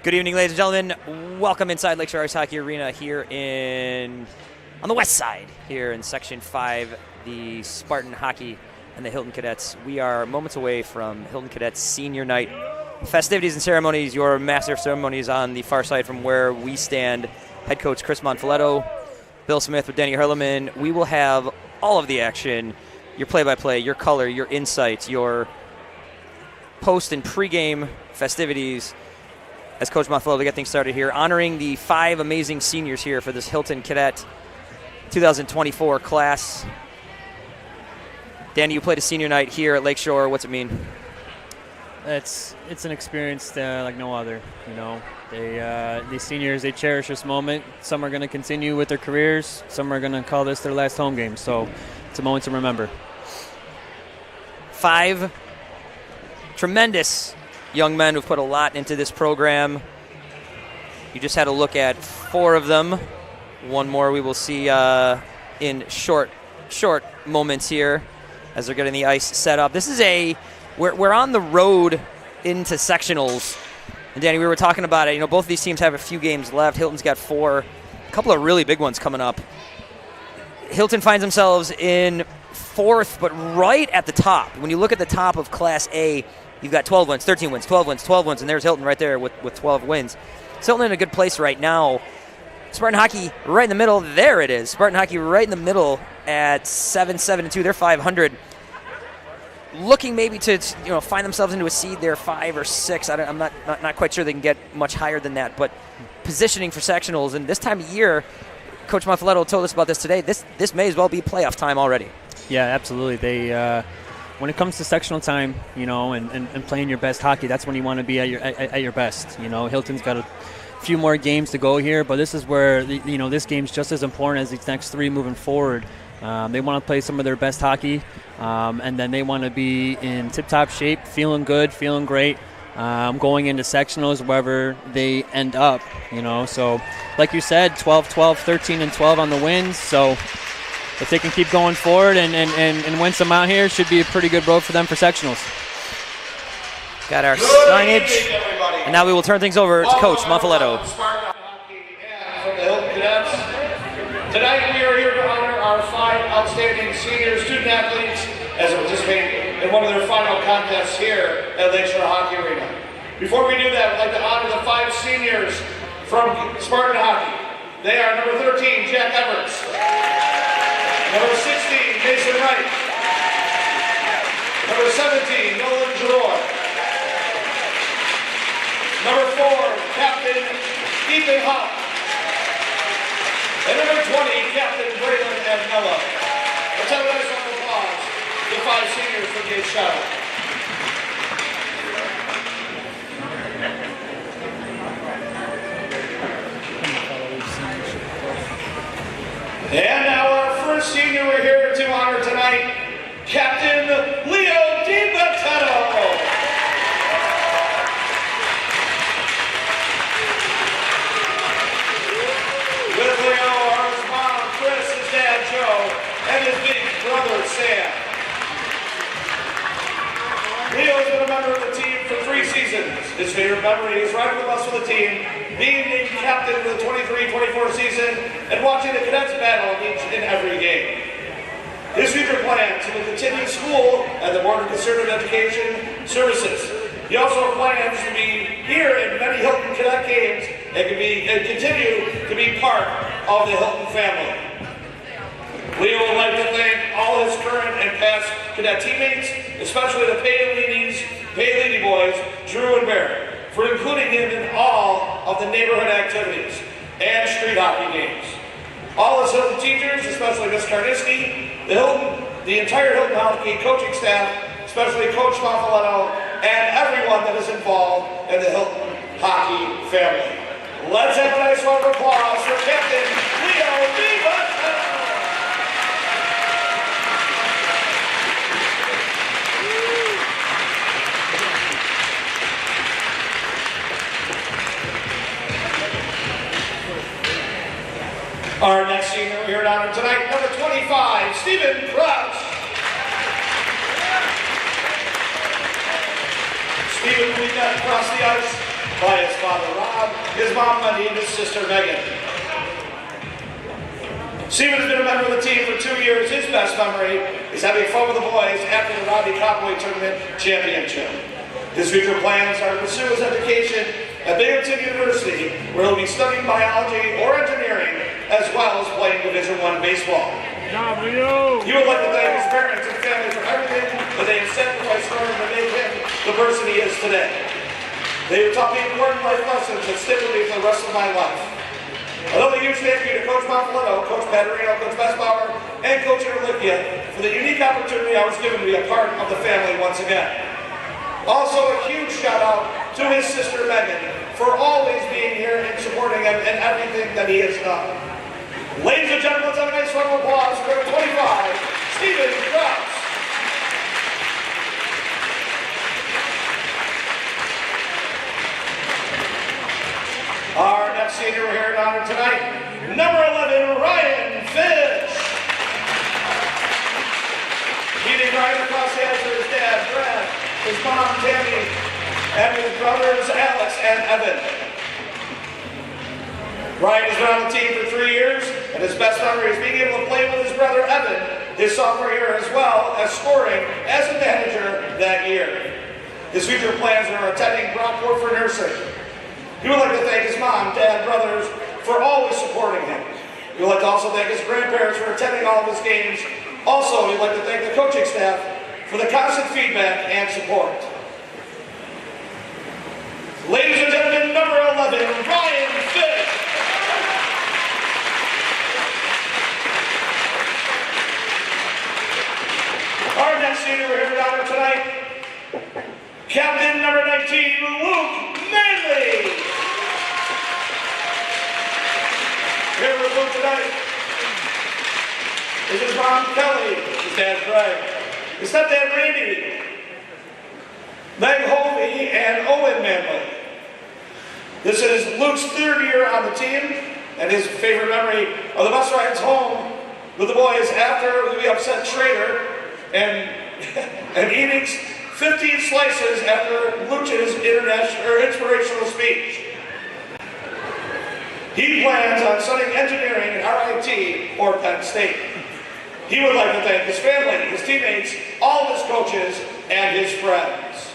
Good evening, ladies and gentlemen. Welcome inside Lakeshore Ice Hockey Arena here on the west side, here in Section 5, the Spartan Hockey and the Hilton Cadets. We are moments away from Hilton Cadets Senior Night festivities and ceremonies. Your master of ceremonies on the far side from where we stand. Head coach Chris Monfiletto, Bill Smith with Danny Herleman. We will have all of the action, your play-by-play, your color, your insights, your post and pregame festivities, as Coach Monfiletto to get things started here, honoring the 5 amazing seniors here for this Hilton Cadet 2024 class. Danny, you played a senior night here at Lakeshore. What's it mean? It's an experience like no other. You know, these seniors, they cherish this moment. Some are going to continue with their careers. Some are going to call this their last home game. So it's a moment to remember. 5 tremendous young men who've put a lot into this program. You just had a look at 4 of them. One more we will see in short moments here as they're getting the ice set up. This is we're on the road into sectionals. And Danny, we were talking about it. You know, both of these teams have a few games left. Hilton's got 4, a couple of really big ones coming up. Hilton finds themselves in 4th, but right at the top. When you look at the top of Class A, you've got 12 wins, 13 wins, 12 wins, 12 wins, and there's Hilton right there with 12 wins. It's Hilton in a good place right now. Spartan Hockey right in the middle. There it is. Spartan Hockey right in the middle at 7-2. They're 500. Looking maybe to find themselves into a seed there, 5 or 6. I'm not quite sure they can get much higher than that, but positioning for sectionals. And this time of year, Coach Monfiletto told us about this today. This may as well be playoff time already. Yeah, absolutely. They when it comes to sectional time, and playing your best hockey, that's when you want to be at your best. Hilton's got a few more games to go here, but this is where this game's just as important as these next 3 moving forward. They want to play some of their best hockey, and then they want to be in tip-top shape, feeling good, feeling great, going into sectionals wherever they end up. So like you said, 12-12, 13-12 on the wins. So if they can keep going forward and win some out here, should be a pretty good road for them for sectionals. Got our signage, and now we will turn things over to Coach Monfiletto. From the Hilton Cadets. Tonight we are here to honor our 5 outstanding senior student athletes as they participate in one of their final contests here at Lakeshore Hockey Arena. Before we do that, I'd like to honor the 5 seniors from Spartan Hockey. They are number 13, Jack Everts. Number 16, Mason Wright. Number 17, Nolan Giroir. Number 4, Captain Ethan Hopp. And number 20, Captain Braylon Agnella. Let's have a nice round of applause to the 5 seniors from Gage Shadow. And now our first senior we're here to honor tonight, Captain Leo DiBattetto. With Leo are his mom, Chris, his dad, Joe, and his big brother, Sam. Leo has been a member of the team for 3 seasons. His favorite memory is riding with us for the team, being named captain for the 23-24 season, and watching the cadets battle each and every game. His future plans will continue school at the Board of Conservative Education Services. He also plans to be here in many Hilton Cadet games and continue to be part of the Hilton family. Leo would like to thank all his current and past cadet teammates, especially the Pay boys, Drew and Barrett, for including him in all of the neighborhood activities and street hockey games. All his Hilton teachers, especially Ms. Karniski, the entire Hilton Hockey coaching staff, especially Coach Monfiletto, and everyone that is involved in the Hilton Hockey family. Let's have a nice round of applause for Captain Leo DiBattetto. Our next senior we're here to honor tonight, number 25, Stephen Crouch. Stephen will lead that across the ice by his father Rob, his mom Money, and his sister Megan. Steven has been a member of the team for 2 years. His best memory is having fun with the boys after the Robbie Copway Tournament Championship. His future plans are to pursue his education at Binghamton University, where he'll be studying biology or engineering, as well as playing Division I baseball. He would like to thank his parents and family for everything that they have sacrificed in order to make him the person he is today. They have taught me important life lessons that stick with me for the rest of my life. Another huge thank you to Coach Monfilletto, Coach Paterino, Coach Bessbauer, and Coach Interlicia for the unique opportunity I was given to be a part of the family once again. Also a huge shout out to his sister Megan for always being here and supporting him in everything that he has done. Ladies and gentlemen, let's have a nice round of applause for number 25, Steven Krause. Our next senior we're here in honor tonight, number 11, Ryan Fish. Meeting right across the edge with his dad, Brad, his mom, Tammy, and his brothers, Alex and Evan. Ryan has been on the team for 3 years, and his best memory is being able to play with his brother, Evan, his sophomore year, as well as scoring as a manager that year. His future plans are attending Brockport for nursing. He would like to thank his mom, dad, brothers for always supporting him. He would like to also thank his grandparents for attending all of his games. Also, he'd like to thank the coaching staff for the constant feedback and support. Ladies and gentlemen, number 11, Ryan Fish. Our next senior we're here to honor tonight, Captain number 19, Luke Manley. Here with Luke tonight is his mom, Kelly, his dad, Greg, his stepdad, Randy, Meg Hovey, and Owen Manley. This is Luke's 3rd year on the team, and his favorite memory of the bus rides home with the boys after we upset Schrader and eating 15 slices after Luch's inspirational speech. He plans on studying engineering at RIT or Penn State. He would like to thank his family, his teammates, all of his coaches, and his friends.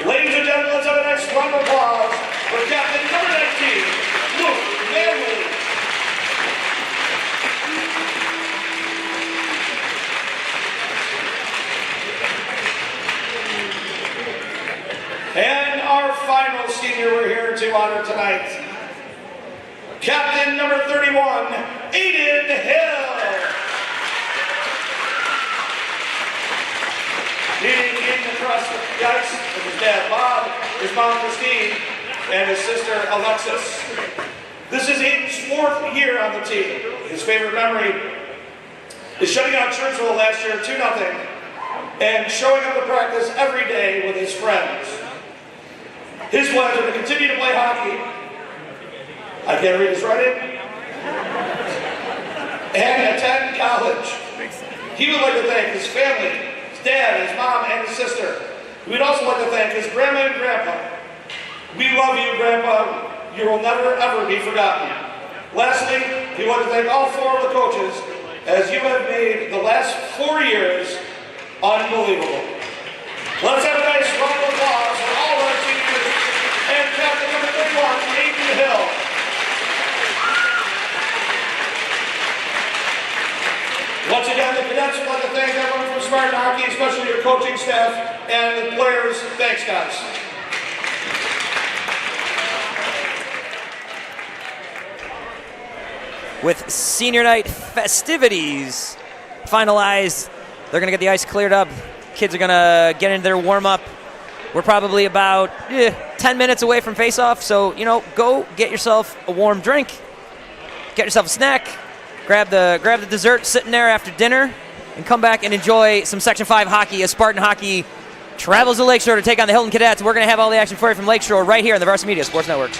Ladies and gentlemen, let's have a nice round of applause for Captain number 19, Luke Manley. And our final senior we're here to honor tonight, Captain number 31, Aiden Hill. Leading in across the ice with his dad Bob, his mom Christine, and his sister Alexis. This is Aiden's 4th year on the team. His favorite memory is shutting out Churchville last year 2-0 and showing up to practice every day with his friends. His plans are to continue to play hockey. I can't read his writing. And attend college. He would like to thank his family, his dad, his mom, and his sister. We would also like to thank his grandma and grandpa. We love you, Grandpa. You will never, ever be forgotten. Lastly, we want to thank all 4 of the coaches, as you have made the last 4 years unbelievable. Let's have a nice round of applause for all of our seniors and Captain number 31, Aiden Hill. Once again, the cadets would like to thank everyone from Spartan Hockey, especially your coaching staff and the players. Thanks, guys. With senior night festivities finalized, they're going to get the ice cleared up. Kids are going to get into their warm-up. We're probably about 10 minutes away from face-off, so, go get yourself a warm drink, get yourself a snack, grab the dessert sitting there after dinner, and come back and enjoy some Section 5 hockey as Spartan Hockey travels to Lakeshore to take on the Hilton Cadets. We're going to have all the action for you from Lakeshore right here on the Varsity Media Sports Network.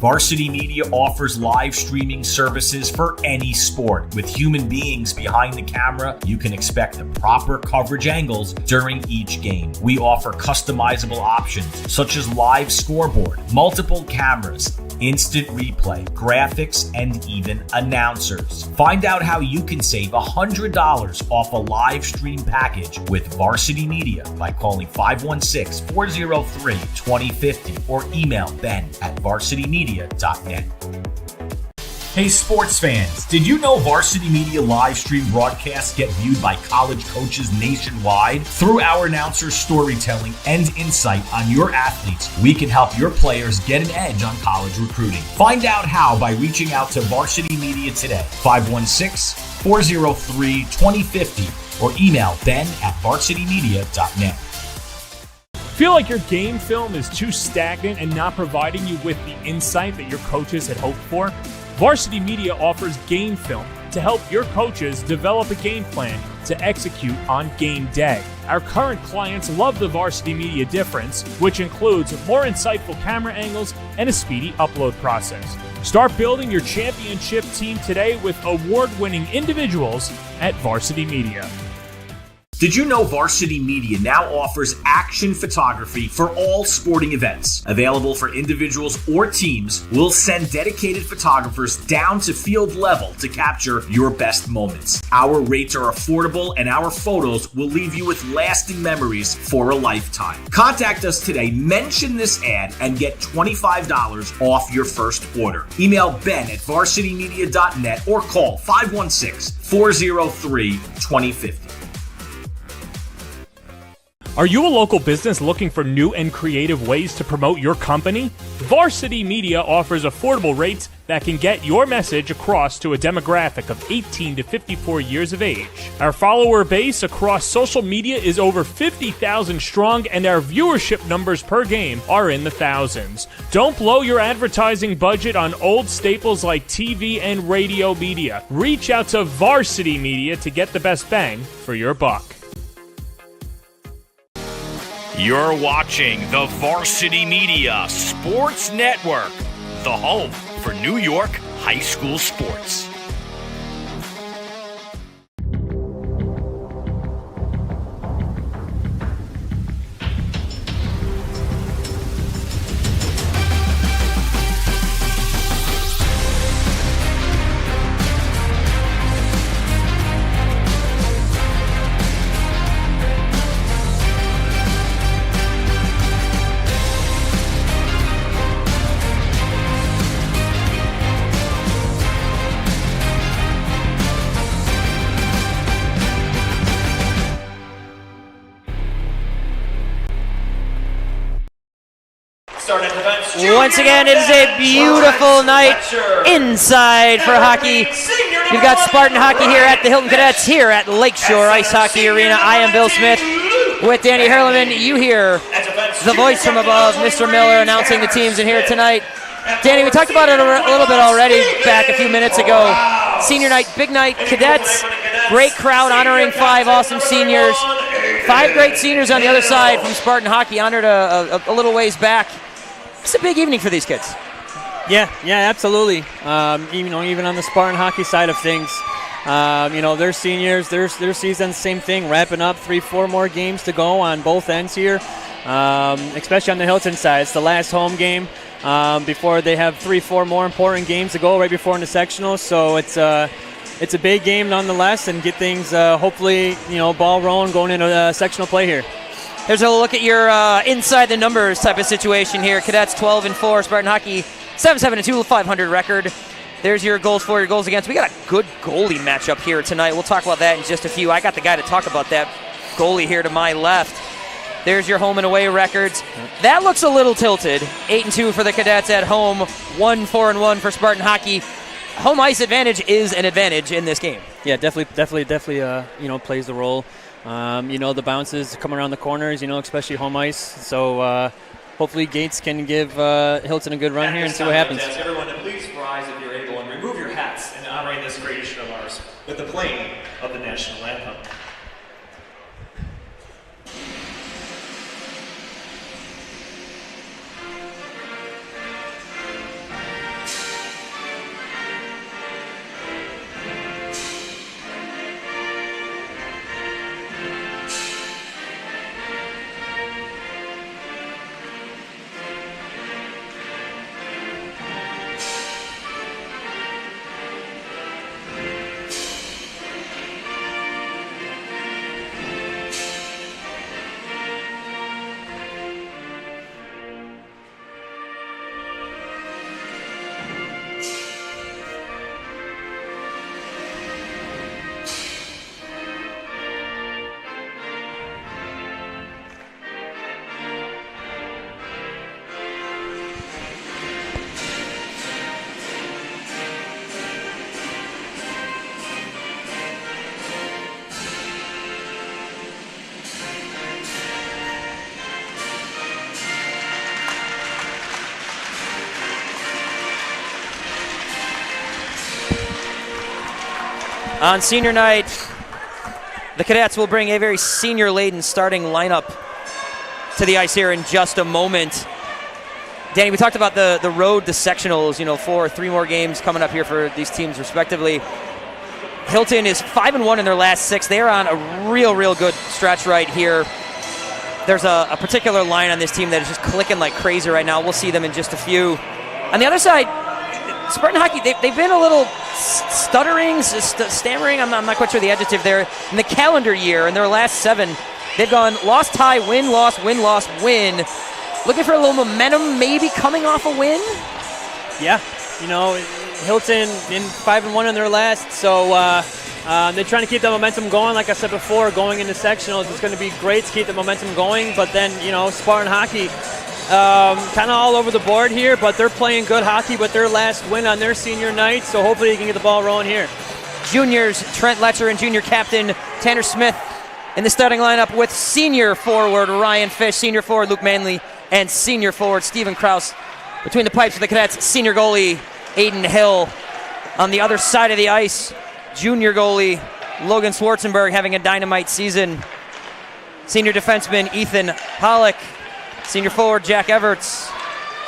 Varsity Media offers live streaming services for any sport. With human beings behind the camera, you can expect the proper coverage angles during each game. We offer customizable options such as live scoreboard, multiple cameras, instant replay, graphics, and even announcers. Find out how you can save $100 off a live stream package with Varsity Media by calling 516-403-2050 or email ben@varsitymedia.net. Hey sports fans, did you know Varsity Media live stream broadcasts get viewed by college coaches nationwide? Through our announcers' storytelling and insight on your athletes, we can help your players get an edge on college recruiting. Find out how by reaching out to Varsity Media today, 516-403-2050, or email ben@varsitymedia.net. Feel like your game film is too stagnant and not providing you with the insight that your coaches had hoped for? Varsity Media offers game film to help your coaches develop a game plan to execute on game day. Our current clients love the Varsity Media difference, which includes more insightful camera angles and a speedy upload process. Start building your championship team today with award-winning individuals at Varsity Media. Did you know Varsity Media now offers action photography for all sporting events? Available for individuals or teams, we'll send dedicated photographers down to field level to capture your best moments. Our rates are affordable and our photos will leave you with lasting memories for a lifetime. Contact us today, mention this ad, and get $25 off your first order. Email ben@varsitymedia.net or call 516-403-2050. Are you a local business looking for new and creative ways to promote your company? Varsity Media offers affordable rates that can get your message across to a demographic of 18 to 54 years of age. Our follower base across social media is over 50,000 strong, and our viewership numbers per game are in the thousands. Don't blow your advertising budget on old staples like TV and radio media. Reach out to Varsity Media to get the best bang for your buck. You're watching the Varsity Media Sports Network, the home for New York high school sports. Once again, it is a beautiful night inside for hockey. We've got Spartan Hockey here at the Hilton Cadets here at Lakeshore Ice Hockey Arena. I am Bill Smith with Danny Herleman. You hear the voice from above, Mr. Miller, announcing the teams in here tonight. Danny, we talked about it a little bit already back a few minutes ago. Senior night, big night, Cadets, great crowd honoring 5 awesome seniors. 5 great seniors on the other side from Spartan Hockey, honored a little ways back. It's a big evening for these kids. Yeah, absolutely. Even on the Spartan Hockey side of things, their seniors, their season, same thing, wrapping up 3-4 more games to go on both ends here, especially on the Hilton side. It's the last home game before they have 3-4 more important games to go right before in the sectionals. So it's a big game nonetheless, and get things hopefully ball rolling going into sectional play here. Here's a look at your inside the numbers type of situation here. Cadets 12-4, Spartan Hockey 7-7-2, 500 record. There's your goals for, your goals against. We got a good goalie matchup here tonight. We'll talk about that in just a few. I got the guy to talk about that goalie here to my left. There's your home and away records. That looks a little tilted. 8-2 for the Cadets at home, 1-4-1 for Spartan Hockey. Home ice advantage is an advantage in this game. Yeah, definitely plays the role. The bounces come around the corners, especially home ice. So hopefully Gates can give Hilton a good run here and see what happens. Everyone, please rise if you're able and remove your hats in honoring this creation of ours with the playing of the national anthem. On senior night, the Cadets will bring a very senior-laden starting lineup to the ice here in just a moment. Danny, we talked about the road to sectionals, 3 more games coming up here for these teams respectively. Hilton is 5-1 in their last 6. They are on a real good stretch right here. There's a particular line on this team that is just clicking like crazy right now. We'll see them in just a few. On the other side, Spartan Hockey, they've been a little stuttering, stammering, I'm not quite sure the adjective there. In the calendar year, in their last 7, they've gone loss, tie, win, loss, win, loss, win. Looking for a little momentum, maybe coming off a win? Yeah, Hilton in 5-1 in their last, so they're trying to keep the momentum going. Like I said before, going into sectionals, it's going to be great to keep the momentum going, but then, Spartan Hockey, kind of all over the board here, but they're playing good hockey with their last win on their senior night, so hopefully you can get the ball rolling here. Juniors, Trent Letcher and junior captain Tanner Smith in the starting lineup with senior forward Ryan Fish, senior forward Luke Manley, and senior forward Stephen Kraus. Between the pipes for the Cadets, senior goalie Aiden Hill. On the other side of the ice, junior goalie Logan Schwarzenberg having a dynamite season. Senior defenseman Ethan Pollock. Senior forward Jack Everts.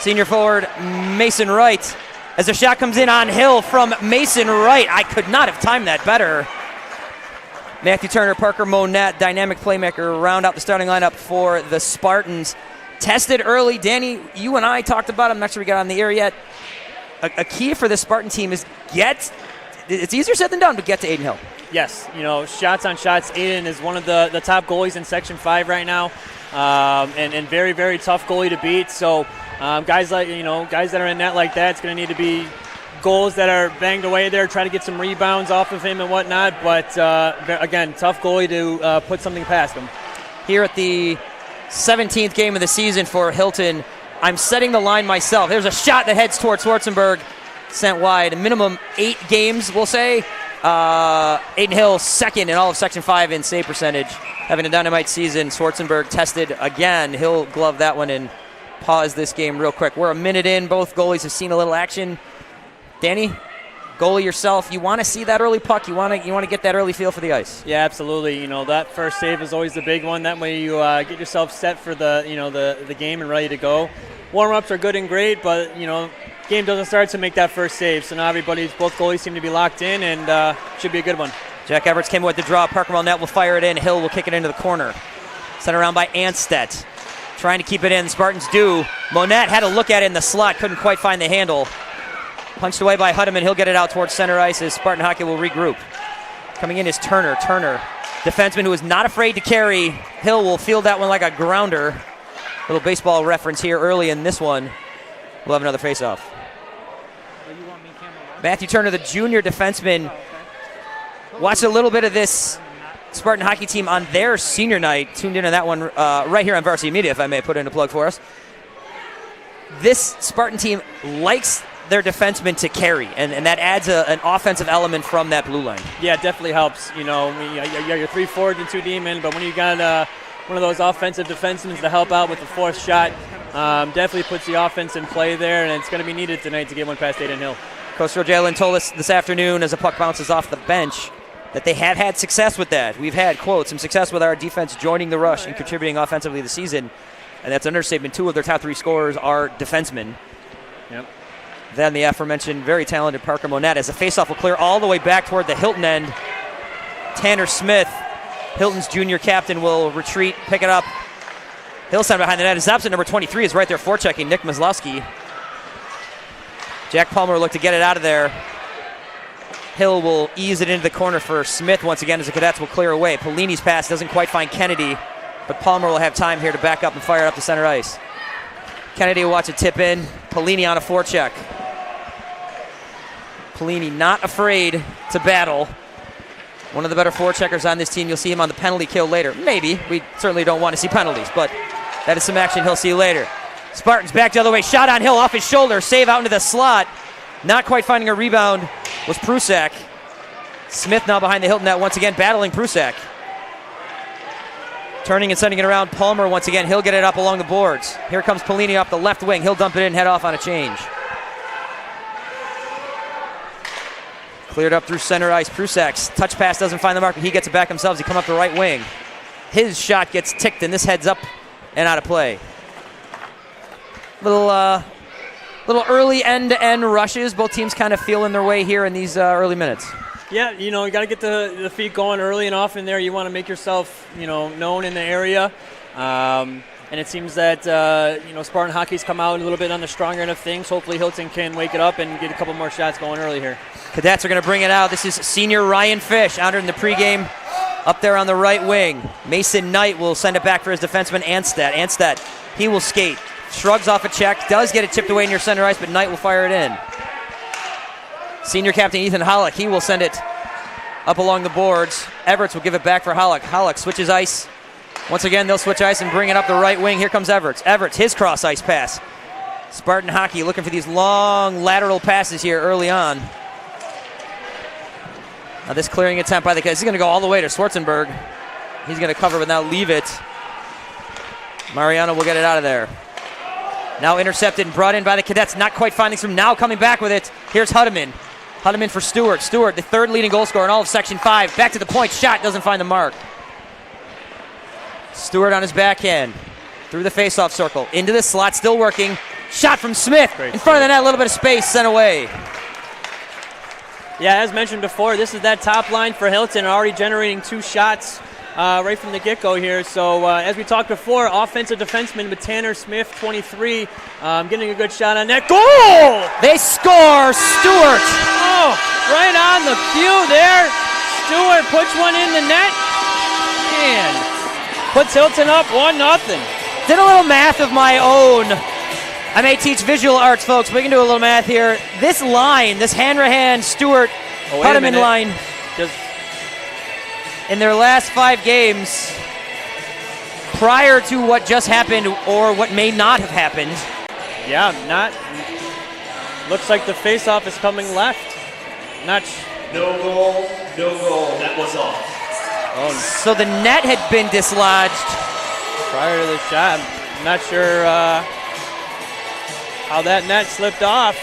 Senior forward Mason Wright. As the shot comes in on Hill from Mason Wright. I could not have timed that better. Matthew Turner, Parker Monette, dynamic playmaker, round out the starting lineup for the Spartans. Tested early. Danny, you and I talked about it. I'm not sure we got on the air yet. A key for this Spartan team is it's easier said than done, but get to Aiden Hill. Yes, shots on shots. Aiden is one of the top goalies in Section 5 right now, and very, very tough goalie to beat. So guys that are in net like that, it's going to need to be goals that are banged away there, try to get some rebounds off of him and whatnot. But again, tough goalie to put something past him. Here at the 17th game of the season for Hilton, I'm setting the line myself. There's a shot that heads towards Schwarzenberg, sent wide. A minimum 8 games, we'll say. Aiden Hill, second in all of Section 5 in save percentage, having a dynamite season. Schwarzenberg tested again. Hill gloved that one and paused this game real quick. We're a minute in. Both goalies have seen a little action. Danny, goalie yourself, you want to see that early puck. You want to get that early feel for the ice. Yeah, absolutely. That first save is always the big one. That way you get yourself set for the game and ready to go. Warm-ups are good and great, but game doesn't start to make that first save. So now both goalies seem to be locked in, and should be a good one. Jack Everts came with the draw. Parker Monette will fire it in. Hill will kick it into the corner. Sent around by Anstedt. Trying to keep it in. The Spartans do. Monette had a look at it in the slot. Couldn't quite find the handle. Punched away by Huddeman. He'll get it out towards center ice as Spartan Hockey will regroup. Coming in is Turner. Turner, defenseman who is not afraid to carry. Hill will field that one like a grounder. Little baseball reference here early in this one. We'll have another face-off. Matthew Turner, the junior defenseman, watched a little bit of this Spartan Hockey team on their senior night. Tuned into that one right here on Varsity Media, if I may put in a plug for us. This Spartan team likes their defensemen to carry, and that adds an offensive element from that blue line. Yeah, it definitely helps. You're 3 forwards and 2 D-men, but when you got one of those offensive defensemen to help out with the fourth shot, definitely puts the offense in play there, and it's going to be needed tonight to get one past Aiden Hill. Coach Jalen told us this afternoon as the puck bounces off the bench that they have had success with that. We've had, quote, some success with our defense joining the rush and contributing offensively this season, and that's an understatement. 2 of their top 3 scorers are defensemen. Yep. Then the aforementioned very talented Parker Monette as the faceoff will clear all the way back toward the Hilton end. Tanner Smith, Hilton's junior captain, will retreat, pick it up. Hillside behind the net. His opposite number 23 is right there forechecking Nick Maslowski. Jack Palmer will look to get it out of there. Hill will ease it into the corner for Smith once again as the Cadets will clear away. Polini's pass doesn't quite find Kennedy, but Palmer will have time here to back up and fire it up to center ice. Kennedy will watch it tip in. Polini on a forecheck. Polini not afraid to battle. One of the better forecheckers on this team. You'll see him on the penalty kill later. Maybe. We certainly don't want to see penalties, but that is some action he'll see later. Spartans back the other way. Shot on Hill off his shoulder. Save out into the slot. Not quite finding a rebound was Prusak. Smith now behind the Hilton net once again, battling Prusak. Turning and sending it around. Palmer once again. He'll get it up along the boards. Here comes Polini off the left wing. He'll dump it in and head off on a change. Cleared up through center ice. Prusak's touch pass doesn't find the mark, but he gets it back himself. He come up the right wing. His shot gets ticked, and this heads up and out of play. Little early end-to-end rushes. Both teams kind of feeling their way here in these early minutes. Yeah, you got to get the feet going early and often there. You want to make yourself, known in the area. And it seems that, Spartan Hockey's come out a little bit on the stronger end of things. Hopefully Hilton can wake it up and get a couple more shots going early here. Cadets are going to bring it out. This is senior Ryan Fish out in the pregame up there on the right wing. Mason Knight will send it back for his defenseman Anstead. Anstead, he will skate. Shrugs off a check, does get it tipped away near center ice, but Knight will fire it in. Senior captain Ethan Hollick, he will send it up along the boards. Everts will give it back for Hollick. Hollick switches ice. Once again, they'll switch ice and bring it up the right wing. Here comes Everts. Everts, his cross ice pass. Spartan Hockey looking for these long lateral passes here early on. Now this clearing attempt by the Cadets. He's going to go all the way to Schwarzenberg. He's going to cover but now leave it. Mariano will get it out of there. Now intercepted and brought in by the Cadets. Not quite finding some. Now coming back with it. Here's Hudeman. Hudeman for Stewart. Stewart, the third leading goal scorer in all of Section 5. Back to the point. Shot doesn't find the mark. Stewart on his backhand. Through the faceoff circle. Into the slot. Still working. Shot from Smith. In front of the net. A little bit of space. Sent away. Yeah, as mentioned before, this is that top line for Hilton. Already generating 2 shots right from the get-go here. So as we talked before, offensive defenseman with Tanner Smith, 23, getting a good shot on net. Goal! They score! Stewart! Oh, right on the cue there. Stewart puts one in the net and puts Hilton up 1-0. Did a little math of my own. I may teach visual arts, folks, but we can do a little math here. This line, this Hanrahan, Stewart, Hudeman line, in their last 5 games, prior to what just happened or what may not have happened. Yeah, looks like the face-off is coming left. No goal, no goal. That was all. Oh, so the net had been dislodged prior to the shot. I'm not sure how that net slipped off.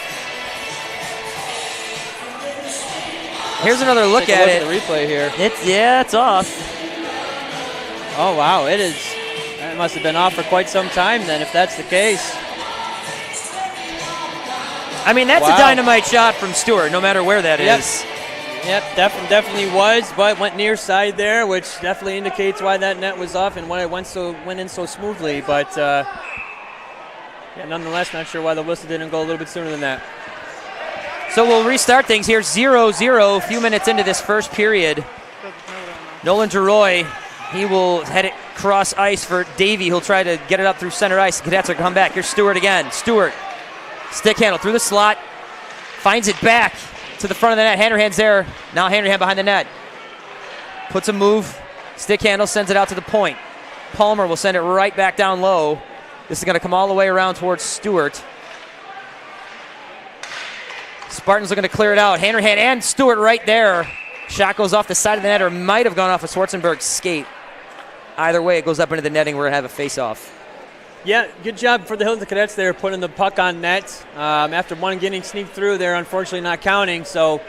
Here's another look at it. The replay here. It's off. Oh wow, it is. That must have been off for quite some time then, if that's the case. I mean, that's a dynamite shot from Stewart, no matter where that is. Yep, definitely was, but went near side there, which definitely indicates why that net was off and why it went in so smoothly. But nonetheless, not sure why the whistle didn't go a little bit sooner than that. So we'll restart things here. 0-0, a few minutes into this first period. Nolan Geroy, he will head it cross ice for Davey. He'll try to get it up through center ice. The Cadets will come back. Here's Stewart again. Stewart, stick handle through the slot. Finds it back to the front of the net. Hanrahan's there. Now Hanrahan behind the net. Puts a move. Stick handle, sends it out to the point. Palmer will send it right back down low. This is going to come all the way around towards Stewart. Spartans looking to clear it out. Hanrahan and Stewart right there. Shot goes off the side of the net or might have gone off of Schwarzenberg's skate. Either way, it goes up into the netting. We're going to have a face-off. Yeah, good job for the Hilton Cadets there putting the puck on net. After one getting sneaked through, they're unfortunately not counting. So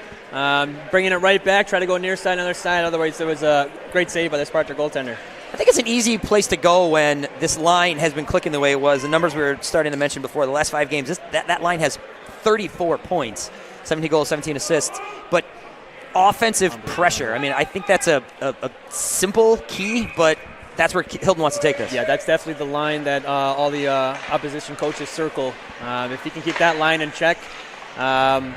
bringing it right back, try to go near side, other side. Otherwise, there was a great save by the Sparta goaltender. I think it's an easy place to go when this line has been clicking the way it was. The numbers we were starting to mention before, the last 5 games, that line has 34 points, 17 goals, 17 assists. But offensive pressure, I mean, I think that's a simple key, but that's where Hilton wants to take this. Yeah, that's definitely the line that all the opposition coaches circle. If he can keep that line in check, then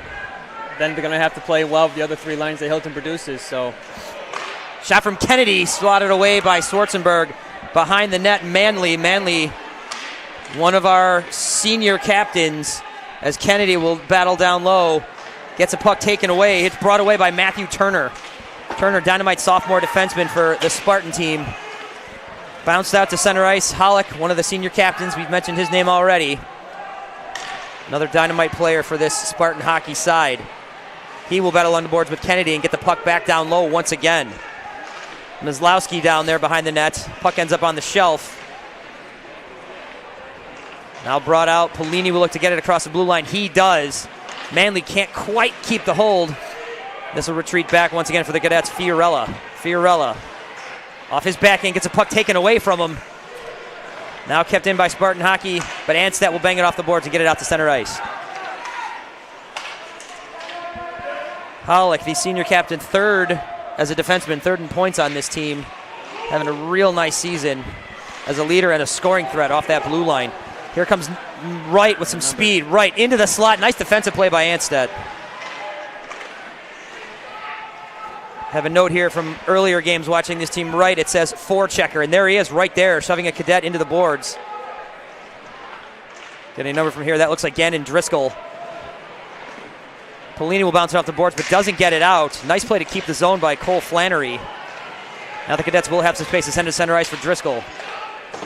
they're going to have to play well with the other 3 lines that Hilton produces. So, shot from Kennedy, swatted away by Schwarzenberg. Behind the net, Manley, one of our senior captains, as Kennedy will battle down low. Gets a puck taken away. It's brought away by Matthew Turner. Turner, dynamite sophomore defenseman for the Spartan team. Bounced out to center ice. Hollick, one of the senior captains. We've mentioned his name already. Another dynamite player for this Spartan hockey side. He will battle on the boards with Kennedy and get the puck back down low once again. Mizlowski down there behind the net. Puck ends up on the shelf. Now brought out. Polini will look to get it across the blue line. He does. Manley can't quite keep the hold This will retreat back once again for the Cadets. Fiorella off his backhand, gets a puck taken away from him. Now kept in by Spartan Hockey, but Anstedt will bang it off the boards and get it out to center ice. Hollick, the senior captain, third as a defenseman, third in points on this team, having a real nice season as a leader and a scoring threat off that blue line. Here comes Wright with some speed, right into the slot. Nice defensive play by Anstedt. Have a note here from earlier games watching this team. Right, it says forechecker, and there he is right there, shoving a cadet into the boards. Getting a number from here. That looks like Gannon Driscoll. Polini will bounce it off the boards, but doesn't get it out. Nice play to keep the zone by Cole Flannery. Now the Cadets will have some space to send to center ice for Driscoll.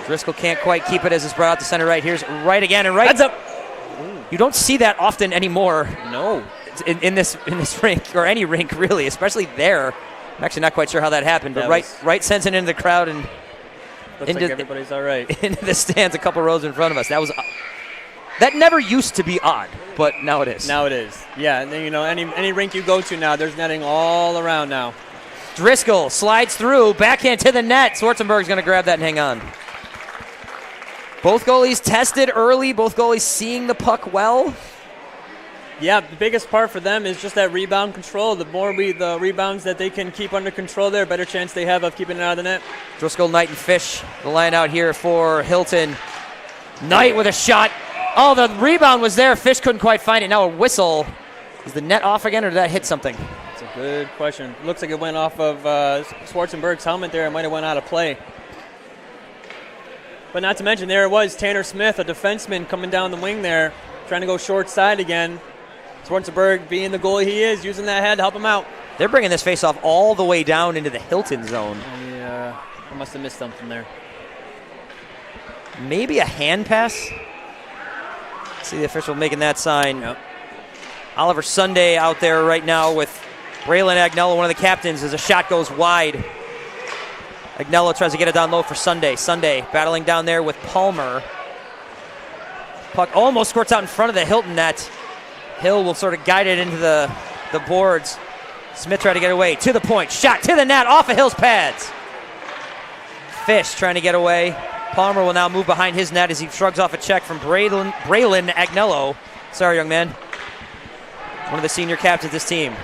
Driscoll can't quite keep it as it's brought out to center right. Here's Wright again, and Wright. Heads up. You don't see that often anymore. No. In this rink, or any rink really, especially there. I'm actually not quite sure how that happened, but Wright sends it into the crowd and looks like everybody's all right. Into the stands a couple rows in front of us. That never used to be odd, but now it is. Now it is. Yeah, and then, any rink you go to now, there's netting all around now. Driscoll slides through, backhand to the net. Schwarzenberg's going to grab that and hang on. Both goalies tested early, both goalies seeing the puck well. Yeah, the biggest part for them is just that rebound control. The more the rebounds that they can keep under control there, better chance they have of keeping it out of the net. Driscoll, Knight, and Fish, the line out here for Hilton. Knight with a shot. Oh, the rebound was there. Fish couldn't quite find it. Now a whistle. Is the net off again, or did that hit something? That's a good question. Looks like it went off of Schwarzenberg's helmet there. It might have went out of play. But not to mention, there it was, Tanner Smith, a defenseman, coming down the wing there, trying to go short side again. Schwarzenberg, being the goalie he is, using that head to help him out. They're bringing this faceoff all the way down into the Hilton zone. Yeah, I must have missed something there. Maybe a hand pass? See the official making that sign. Yep. Oliver Sunday out there right now with Braylon Agnello, one of the captains, as a shot goes wide. Agnello tries to get it down low for Sunday. Sunday battling down there with Palmer. Puck almost squirts out in front of the Hilton net. Hill will sort of guide it into the boards. Smith tried to get away. To the point. Shot to the net off of Hill's pads. Fish trying to get away. Palmer will now move behind his net as he shrugs off a check from Braylon Agnello. Sorry, young man. One of the senior captains of this team.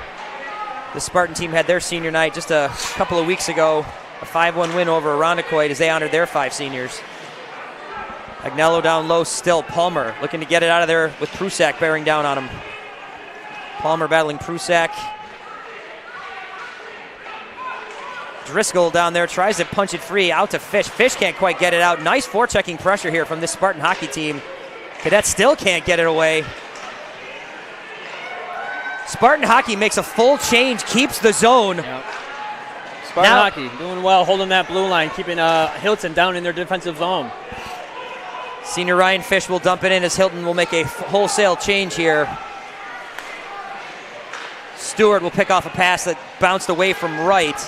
The Spartan team had their senior night just a couple of weeks ago. A 5-1 win over Irondequoit as they honored their 5 seniors. Agnello down low still. Palmer looking to get it out of there with Prusak bearing down on him. Palmer battling Prusak. Driscoll down there tries to punch it free out to Fish. Fish can't quite get it out. Nice forechecking pressure here from this Spartan hockey team. Cadets still can't get it away. Spartan hockey makes a full change, keeps the zone. Yep. Spartan hockey doing well, holding that blue line, keeping Hilton down in their defensive zone. Senior Ryan Fish will dump it in as Hilton will make a wholesale change here. Stewart will pick off a pass that bounced away from Wright.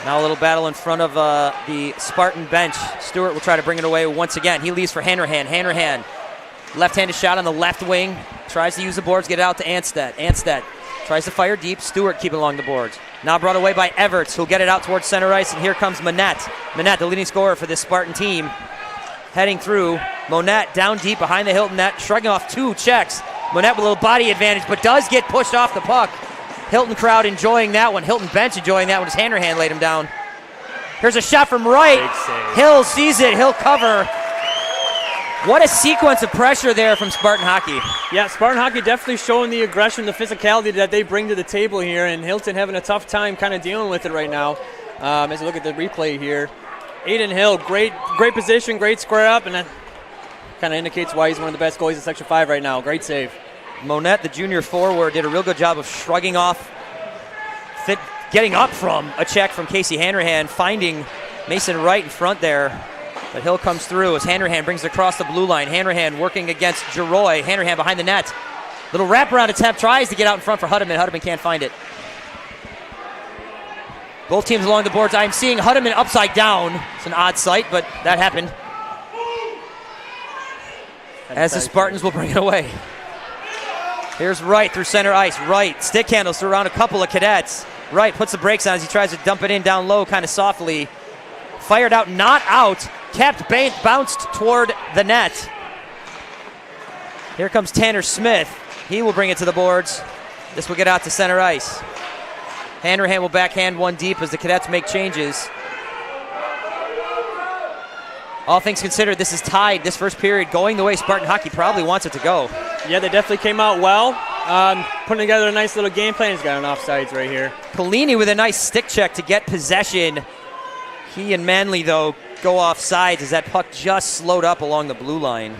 Now a little battle in front of the Spartan bench. Stewart will try to bring it away once again. He leaves for Hanrahan. Hanrahan, left-handed shot on the left wing. Tries to use the boards, get it out to Anstedt. Anstedt tries to fire deep. Stewart keeping along the boards. Now brought away by Everts, who'll get it out towards center ice, and here comes Manette. Manette, the leading scorer for this Spartan team. Heading through. Monette down deep behind the Hilton net, shrugging off 2 checks. Monette with a little body advantage, but does get pushed off the puck. Hilton crowd enjoying that one. Hilton bench enjoying that one as Hanrahan laid him down. Here's a shot from Wright. Hill sees it. He'll cover. What a sequence of pressure there from Spartan hockey. Yeah, Spartan hockey definitely showing the aggression, the physicality that they bring to the table here, and Hilton having a tough time kind of dealing with it right now. As you look at the replay here, Aiden Hill, great position, great square up, and that kind of indicates why he's one of the best goalies in Section 5 right now. Great save. Monette, the junior forward, did a real good job of shrugging off, getting up from a check from Casey Hanrahan, finding Mason Wright in front there. But Hill comes through as Hanrahan brings it across the blue line. Hanrahan working against Geroy. Hanrahan behind the net. Little wraparound attempt, tries to get out in front for Huddeman. Huddeman can't find it. Both teams along the boards. I'm seeing Huddeman upside down. It's an odd sight, but that happened. As the Spartans will bring it away. Here's Wright through center ice. Wright stick handles around a couple of Cadets. Wright puts the brakes on as he tries to dump it in down low kind of softly. Fired out, not out. Kept, bounced toward the net. Here comes Tanner Smith. He will bring it to the boards. This will get out to center ice. Hanrahan will backhand one deep as the Cadets make changes. All things considered, this is tied this first period, going the way Spartan Hockey probably wants it to go. Yeah, they definitely came out well. Putting together a nice little game plan. He's got an offsides right here. Pelini with a nice stick check to get possession. He and Manley, though, go off sides as that puck just slowed up along the blue line.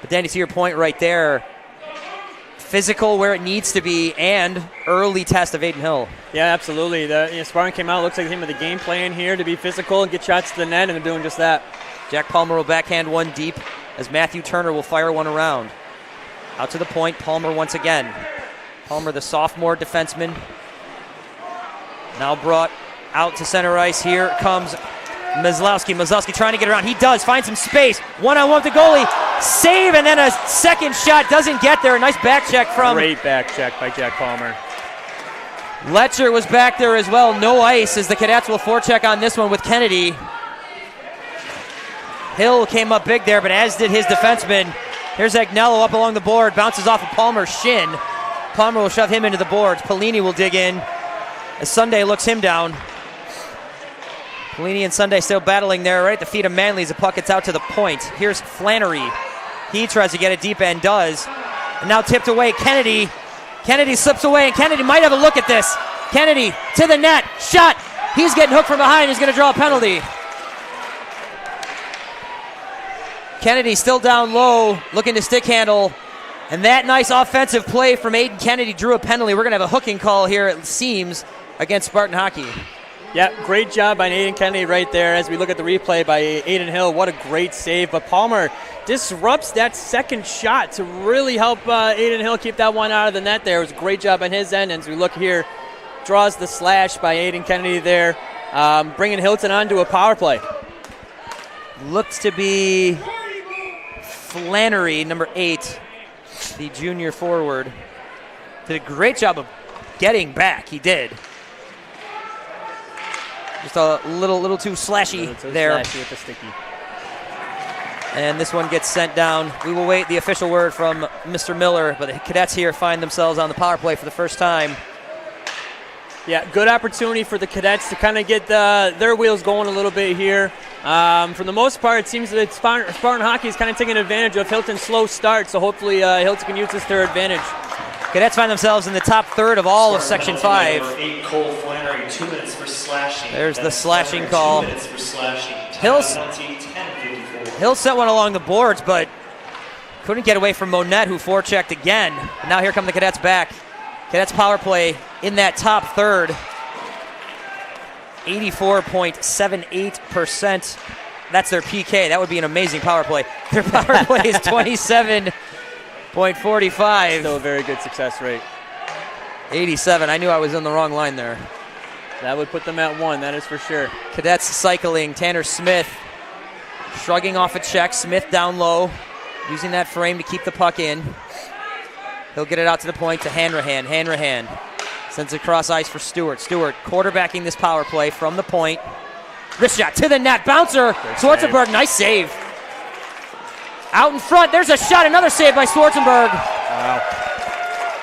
But Danny, to your point right there, physical where it needs to be and early test of Aiden Hill. Yeah, absolutely. Spartan came out, looks like him with the game plan here to be physical and get shots to the net, and they're doing just that. Jack Palmer will backhand one deep as Matthew Turner will fire one around. Out to the point, Palmer once again. Palmer, the sophomore defenseman, now brought out to center ice. Here comes Mazlowski. Mazlowski trying to get around. He does, finds some space. One-on-one with the goalie. Save, and then a second shot doesn't get there. A nice back check from... Great back check by Jack Palmer. Letcher was back there as well. No ice as the Cadets will forecheck on this one with Kennedy. Hill came up big there, but as did his defenseman. Here's Agnello up along the board. Bounces off of Palmer's shin. Palmer will shove him into the boards. Pelini will dig in as Sunday looks him down. Pelini and Sunday still battling there right at the feet of Manley as the puck gets out to the point. Here's Flannery. He tries to get it deep and does. And now tipped away. Kennedy slips away, and Kennedy might have a look at this. Kennedy to the net. Shot. He's getting hooked from behind. He's going to draw a penalty. Kennedy still down low, looking to stick handle. And that nice offensive play from Aiden Kennedy drew a penalty. We're going to have a hooking call here, it seems, against Spartan Hockey. Yeah, great job by Aiden Kennedy right there as we look at the replay by Aiden Hill. What a great save. But Palmer disrupts that second shot to really help Aiden Hill keep that one out of the net there. It was a great job on his end. And as we look here, draws the slash by Aiden Kennedy there, bringing Hilton onto a power play. Looks to be Flannery, number 8, the junior forward. Did a great job of getting back. He did. Just a little too slashy there. Slashy with the sticky. And this one gets sent down. We will wait the official word from Mr. Miller, but the Cadets here find themselves on the power play for the first time. Yeah, good opportunity for the Cadets to kind of get their wheels going a little bit here. For the most part, it seems that Spartan Hockey is kind of taking advantage of Hilton's slow start, so hopefully Hilton can use this to their advantage. Cadets find themselves in the top third of all of Section 5. Number 8, Cole Flannery, 2 minutes for slashing. There's the slashing call. 2 minutes for slashing. Hill 10-54. sent one along the boards, but couldn't get away from Monette, who forechecked again. And now here come the Cadets back. Cadets power play in that top third. 84.78%. That's their PK. That would be an amazing power play. Their power play is 27.45. Still a very good success rate. 87. I knew I was on the wrong line there. That would put them at 1, that is for sure. Cadets cycling. Tanner Smith shrugging off a check. Smith down low, using that frame to keep the puck in. He'll get it out to the point to Hanrahan. Hanrahan sends it across ice for Stewart. Stewart quarterbacking this power play from the point. Wrist shot to the net. Bouncer. Schwarzenberg, nice save. Out in front, there's a shot. Another save by Schwarzenberg. Wow.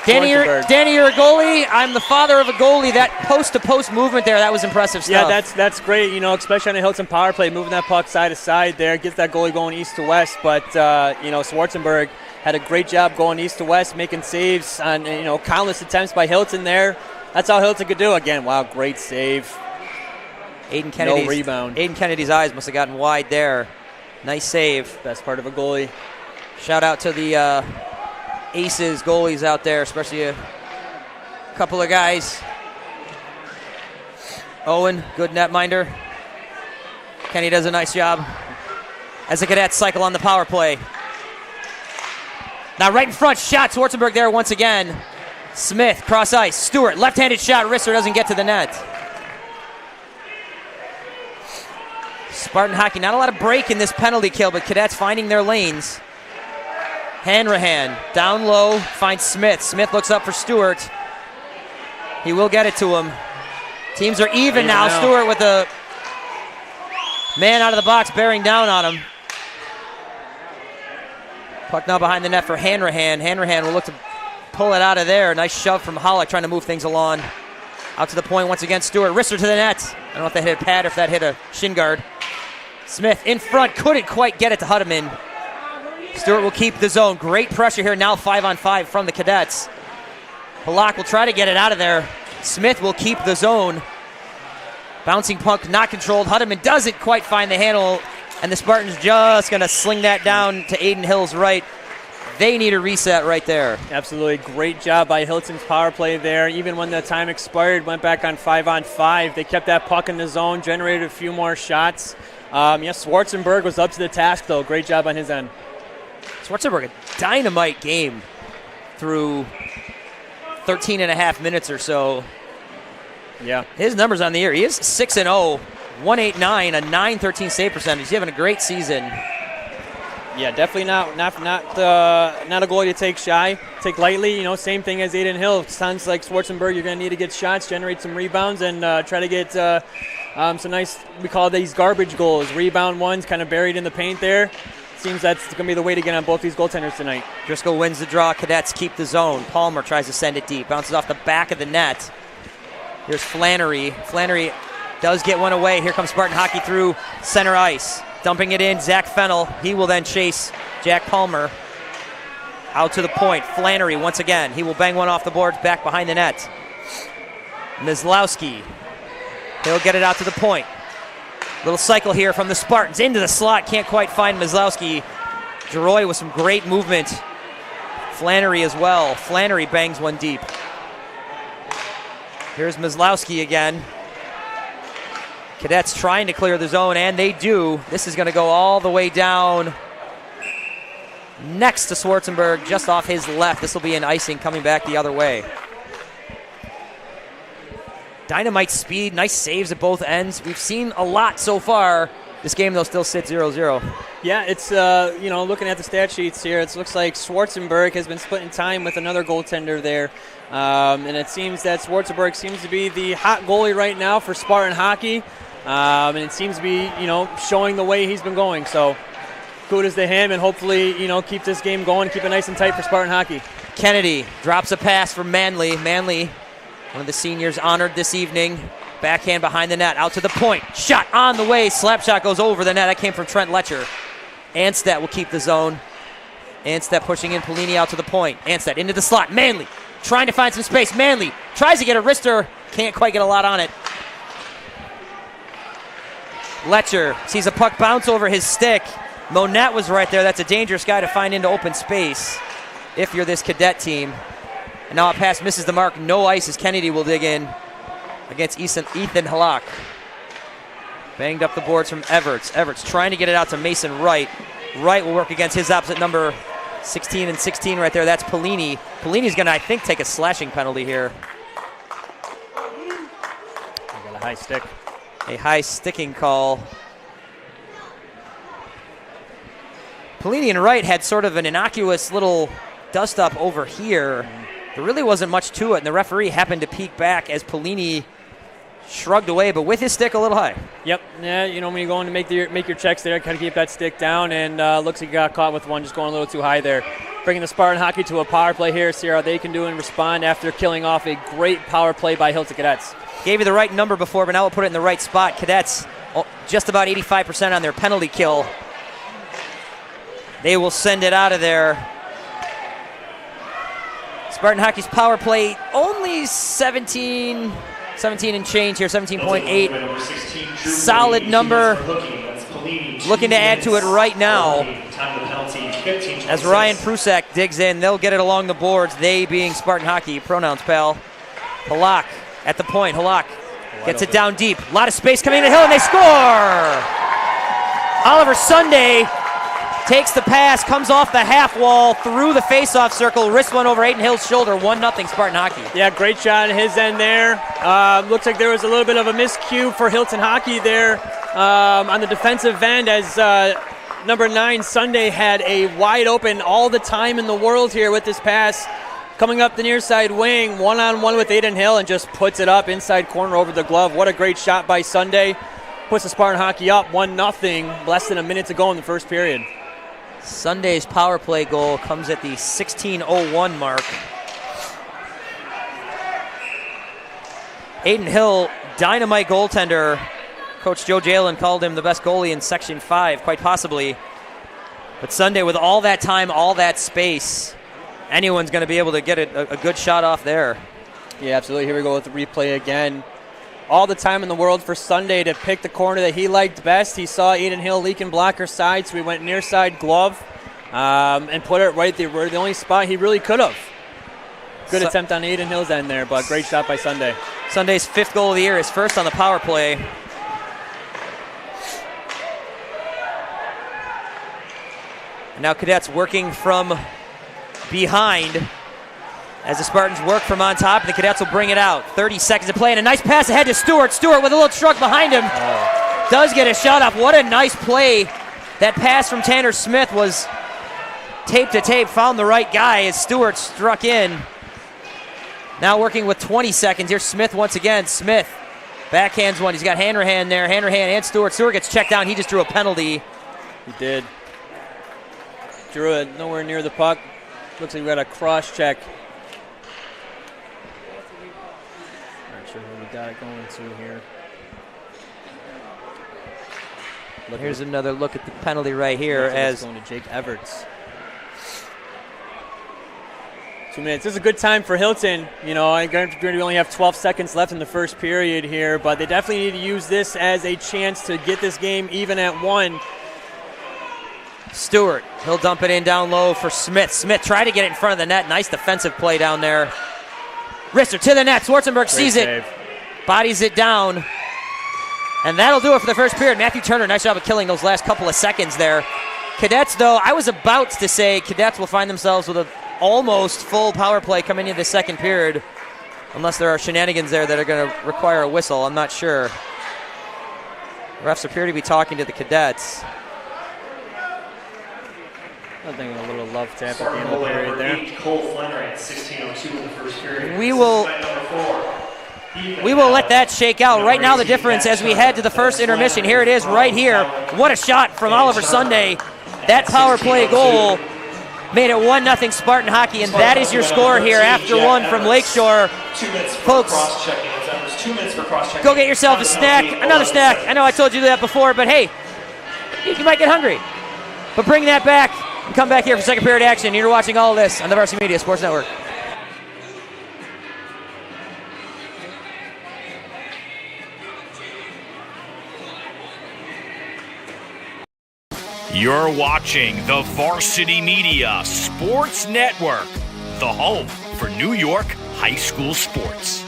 Danny, you're a goalie. I'm the father of a goalie. That post-to-post movement there, that was impressive stuff. Yeah, that's great, especially on a Hilton power play, moving that puck side to side there, gets that goalie going east to west. But, Schwarzenberg had a great job going east to west, making saves on, countless attempts by Hilton there. That's all Hilton could do. Again, wow, great save. No rebound. Aiden Kennedy's eyes must have gotten wide there. Nice save. Best part of a goalie. Shout out to the aces goalies out there, especially a couple of guys. Owen, good netminder. Kenny does a nice job as the Cadets cycle on the power play. Now right in front, shot. Schwarzenberg there once again. Smith, cross ice. Stewart, left-handed shot. Wrister doesn't get to the net. Spartan Hockey, not a lot of break in this penalty kill, but Cadets finding their lanes. Hanrahan down low, finds Smith. Smith looks up for Stewart. He will get it to him. Teams are even now. Stewart with a man out of the box bearing down on him. Puck now behind the net for Hanrahan. Hanrahan will look to pull it out of there. Nice shove from Hollick trying to move things along. Out to the point once again, Stewart. Wrister to the net. I don't know if that hit a pad or if that hit a shin guard. Smith in front, couldn't quite get it to Hutteman. Stewart will keep the zone. Great pressure here now, 5-on-5 from the Cadets. Halak will try to get it out of there. Smith will keep the zone. Bouncing puck not controlled. Hutteman doesn't quite find the handle, and the Spartans just going to sling that down to Aiden Hill's right. They need a reset right there. Absolutely. Great job by Hilton's power play there. Even when the time expired, went back on 5-on-5. They kept that puck in the zone, generated a few more shots. Schwarzenberg was up to the task, though. Great job on his end. Schwarzenberg, a dynamite game through 13 and a half minutes or so. Yeah. His numbers on the year. He is 6-0, 189, a 913 save percentage. He's having a great season. Yeah, definitely not a goalie to take lightly. You know, same thing as Aiden Hill. Sounds like Schwarzenberg, you're going to need to get shots, generate some rebounds, and try to get some nice, we call these garbage goals. Rebound ones kind of buried in the paint there. Seems that's going to be the way to get on both these goaltenders tonight. Driscoll wins the draw. Cadets keep the zone. Palmer tries to send it deep. Bounces off the back of the net. Here's Flannery. Flannery does get one away. Here comes Spartan Hockey through center ice. Dumping it in, Zach Fennell. He will then chase Jack Palmer out to the point. Flannery once again. He will bang one off the boards back behind the net. Mizlowski. He'll get it out to the point. Little cycle here from the Spartans into the slot. Can't quite find Mizlowski. Geroy with some great movement. Flannery as well. Flannery bangs one deep. Here's Mizlowski again. Cadets trying to clear the zone, and they do. This is going to go all the way down next to Schwarzenberg, just off his left. This will be an icing coming back the other way. Dynamite speed, nice saves at both ends. We've seen a lot so far. This game, though, still sits 0-0. Yeah, it's, looking at the stat sheets here, it looks like Schwarzenberg has been splitting time with another goaltender there. And it seems that Schwarzenberg seems to be the hot goalie right now for Spartan Hockey. And it seems to be, showing the way he's been going. So kudos to him, and hopefully, keep this game going, keep it nice and tight for Spartan Hockey. Kennedy drops a pass for Manley. Manley, one of the seniors honored this evening. Backhand behind the net, out to the point. Shot on the way. Slap shot goes over the net. That came from Trent Letcher. Anstedt will keep the zone. Anstedt pushing in Polini out to the point. Anstedt into the slot. Manley trying to find some space. Manley tries to get a wrister. Can't quite get a lot on it. Letcher sees a puck bounce over his stick. Monette was right there. That's a dangerous guy to find into open space if you're this Cadet team. And now a pass misses the mark. No ice as Kennedy will dig in against Ethan Halak. Banged up the boards from Everts. Everts trying to get it out to Mason Wright. Wright will work against his opposite number 16 and 16 right there. That's Polini. Polini's going to, I think, take a slashing penalty here. Got a high stick. A high sticking call. Polini and Wright had sort of an innocuous little dust-up over here. There really wasn't much to it, and the referee happened to peek back as Polini shrugged away, but with his stick a little high. Yep. Yeah, when you go in to make your checks there, kind of keep that stick down, and looks like he got caught with one just going a little too high there. Bringing the Spartan Hockey to a power play here, see how they can do and respond after killing off a great power play by Hilton Cadets. Gave you the right number before, but now we'll put it in the right spot. Cadets just about 85% on their penalty kill. They will send it out of there. Spartan Hockey's power play only 17 and change here, 17.8. Solid number. Looking to add to it right now. As Ryan Prusak digs in, they'll get it along the boards, they being Spartan Hockey. Pronouns, pal. Halak at the point. Halak gets it down deep. A lot of space coming to Hill, and they score! Oliver Sunday takes the pass, comes off the half wall, through the face-off circle, wrist one over Aiden Hill's shoulder, 1-0 Spartan Hockey. Yeah, great shot at his end there. Looks like there was a little bit of a miscue for Hilton Hockey there on the defensive end as number 9, Sunday, had a wide open all the time in the world here with this pass. Coming up the near side wing, one-on-one with Aiden Hill, and just puts it up inside corner over the glove. What a great shot by Sunday. Puts the Spartan Hockey up 1-0, less than a minute to go in the first period. Sunday's power play goal comes at the 16:01 mark. Aiden Hill, dynamite goaltender. Coach Joe Jalen called him the best goalie in Section 5, quite possibly. But Sunday, with all that time, all that space, anyone's going to be able to get a good shot off there. Yeah, absolutely. Here we go with the replay again. All the time in the world for Sunday to pick the corner that he liked best. He saw Aiden Hill leaking blocker side, so he went near side glove and put it right there, the only spot he really could have. Good attempt on Aiden Hill's end there, but great shot by Sunday. Sunday's 5th goal of the year, his first on the power play. And now Cadets working from behind as the Spartans work from on top, and the Cadets will bring it out. 30 seconds to play, and a nice pass ahead to Stewart. Stewart with a little shrug behind him. Does get a shot off. What a nice play. That pass from Tanner Smith was tape to tape, found the right guy as Stewart struck in. Now working with 20 seconds. Here's Smith once again. Smith backhands one. He's got hand-to-hand there. Hand-to-hand and Stewart. Stewart gets checked down. He just drew a penalty. He did. Drew it nowhere near the puck. Looks like we got a cross-check. Not sure who we got it going to here. Here's another look at the penalty right here as going to Jake Everts. 2 minutes. This is a good time for Hilton. You know, I guarantee we only have 12 seconds left in the first period here, but they definitely need to use this as a chance to get this game even at 1. Stewart, he'll dump it in down low for Smith. Smith tried to get it in front of the net. Nice defensive play down there. Wrister to the net. Schwarzenberg sees it. Bodies it down. And that'll do it for the first period. Matthew Turner, nice job of killing those last couple of seconds there. Cadets, though, I was about to say Cadets will find themselves with an almost full power play coming into the second period, unless there are shenanigans there that are going to require a whistle. I'm not sure. Refs appear to be talking to the Cadets. I think a little love tap at the end of the period there. Cole Flannery at 16:02 in the first period. We will let that shake out. Right now the difference as we head to the first intermission. Here it is right here. What a shot from Oliver Sunday. That power play goal made it 1-0 Spartan Hockey, and that is your score here after 1 from Lakeshore. Folks, go get yourself a snack, another snack. I know I told you that before, but hey, you might get hungry. But bring that back and come back here for second period action. You're watching all of this on the Varsity Media Sports Network. You're watching the Varsity Media Sports Network, the home for New York high school sports.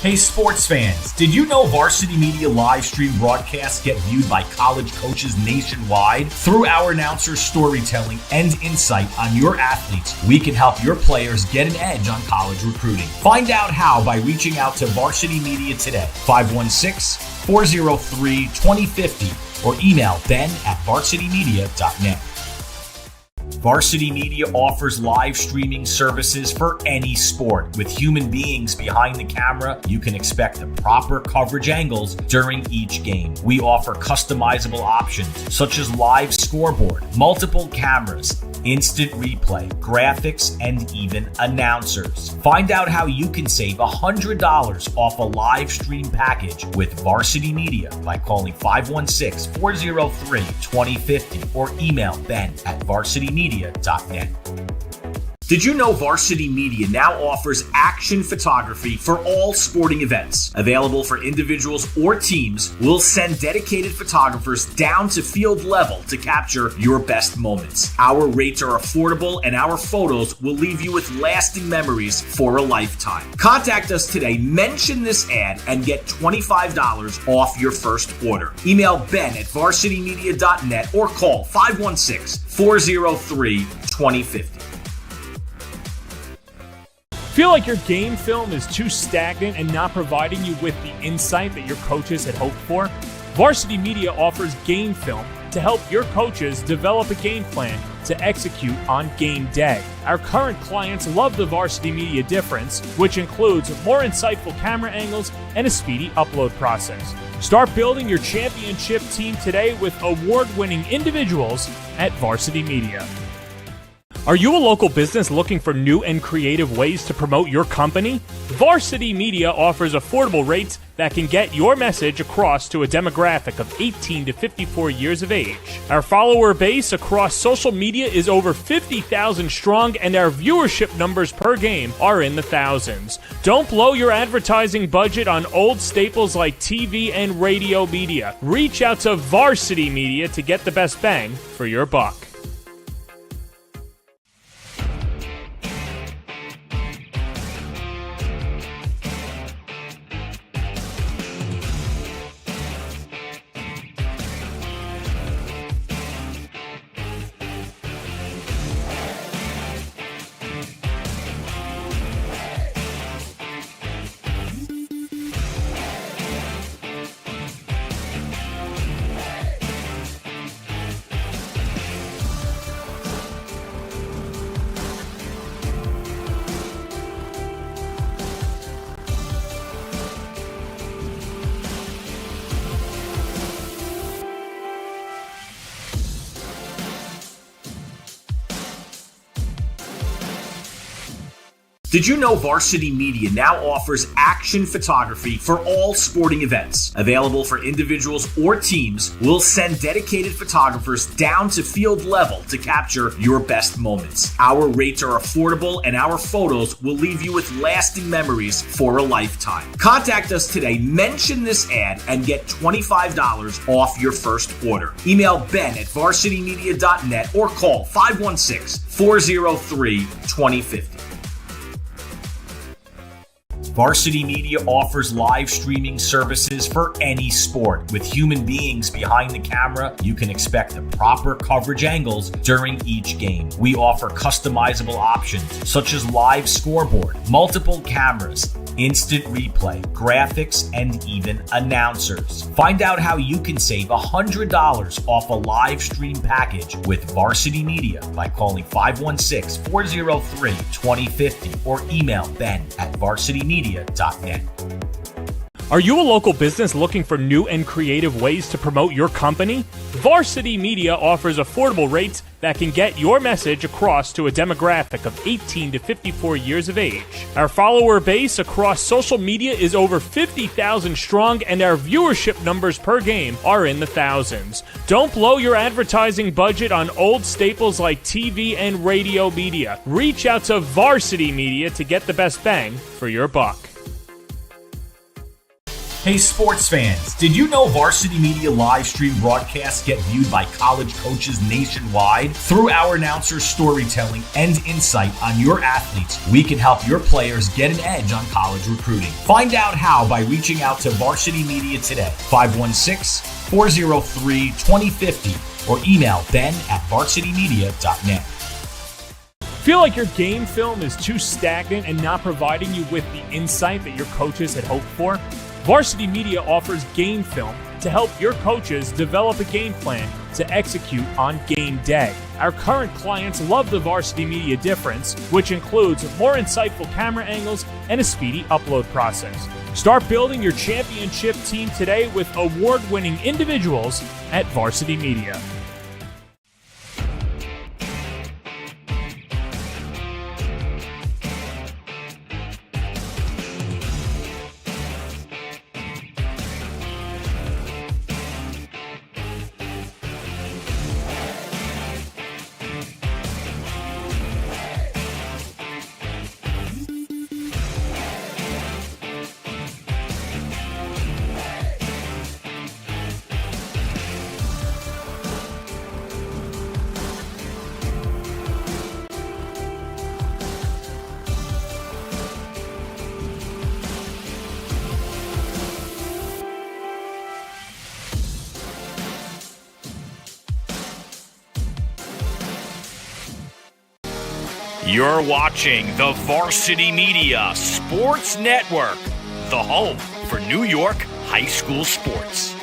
Hey sports fans, did you know Varsity Media live stream broadcasts get viewed by college coaches nationwide? Through our announcers' storytelling and insight on your athletes, we can help your players get an edge on college recruiting. Find out how by reaching out to Varsity Media today, 516-403-2050, or email ben@varsitymedia.net. Varsity Media offers live streaming services for any sport. With human beings behind the camera, you can expect the proper coverage angles during each game. We offer customizable options such as live scoreboard, multiple cameras, instant replay, graphics, and even announcers. Find out how you can save $100 off a live stream package with Varsity Media by calling 516-403-2050 or email ben@varsitymedia.net. Did you know Varsity Media now offers action photography for all sporting events? Available for individuals or teams, we'll send dedicated photographers down to field level to capture your best moments. Our rates are affordable and our photos will leave you with lasting memories for a lifetime. Contact us today, mention this ad, and get $25 off your first order. Email ben@varsitymedia.net or call 516-403-2050. Feel Feel like your game film is too stagnant and not providing you with the insight that your coaches had hoped for? Varsity Media offers game film to help your coaches develop a game plan to execute on game day. Our current clients love the Varsity Media difference, which includes more insightful camera angles and a speedy upload process. Start building your championship team today with award-winning individuals at Varsity Media. Are you a local business looking for new and creative ways to promote your company? Varsity Media offers affordable rates that can get your message across to a demographic of 18 to 54 years of age. Our follower base across social media is over 50,000 strong, and our viewership numbers per game are in the thousands. Don't blow your advertising budget on old staples like TV and radio media. Reach out to Varsity Media to get the best bang for your buck. Did you know Varsity Media now offers action photography for all sporting events? Available for individuals or teams, we'll send dedicated photographers down to field level to capture your best moments. Our rates are affordable, and our photos will leave you with lasting memories for a lifetime. Contact us today, mention this ad, and get $25 off your first order. Email ben@varsitymedia.net or call 516-403-2050. Varsity Media offers live streaming services for any sport. With human beings behind the camera, you can expect the proper coverage angles during each game. We offer customizable options such as live scoreboard, multiple cameras, instant replay, graphics, and even announcers. Find out how you can save $100 off a live stream package with Varsity Media by calling 516-403-2050 or email ben@varsitymedia.net. Are you a local business looking for new and creative ways to promote your company? Varsity Media offers affordable rates that can get your message across to a demographic of 18 to 54 years of age. Our follower base across social media is over 50,000 strong, and our viewership numbers per game are in the thousands. Don't blow your advertising budget on old staples like TV and radio media. Reach out to Varsity Media to get the best bang for your buck. Hey sports fans, did you know Varsity Media live stream broadcasts get viewed by college coaches nationwide? Through our announcers' storytelling and insight on your athletes, we can help your players get an edge on college recruiting. Find out how by reaching out to Varsity Media today, 516-403-2050, or email ben@varsitymedia.net. Feel like your game film is too stagnant and not providing you with the insight that your coaches had hoped for? Varsity Media offers game film to help your coaches develop a game plan to execute on game day. Our current clients love the Varsity Media difference, which includes more insightful camera angles and a speedy upload process. Start building your championship team today with award-winning individuals at Varsity Media. You're watching the Varsity Media Sports Network, the home for New York high school sports.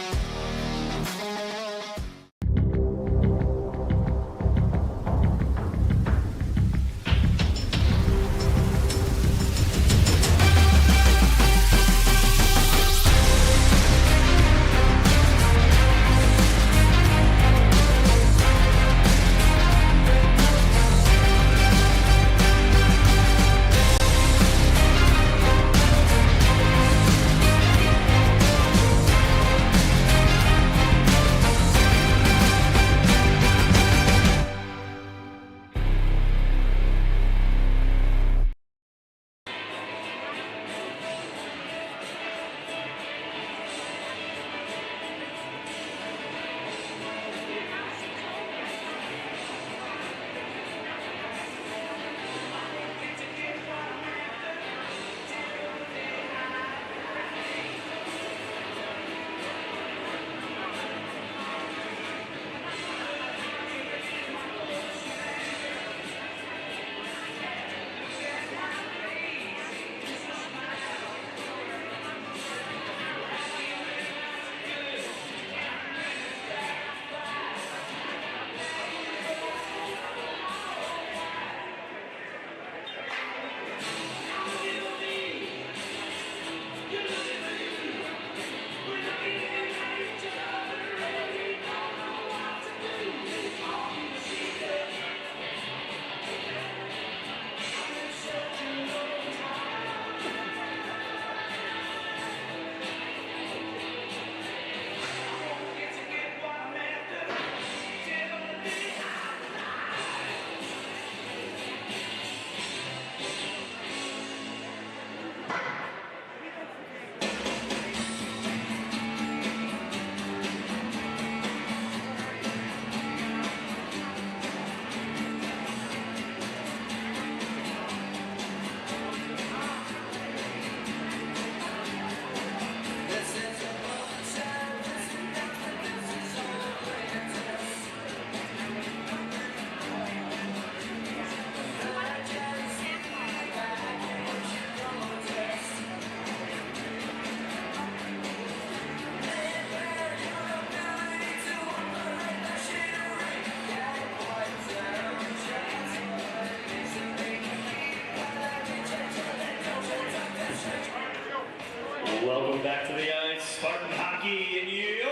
Welcome back to the ice, Spartan Hockey in your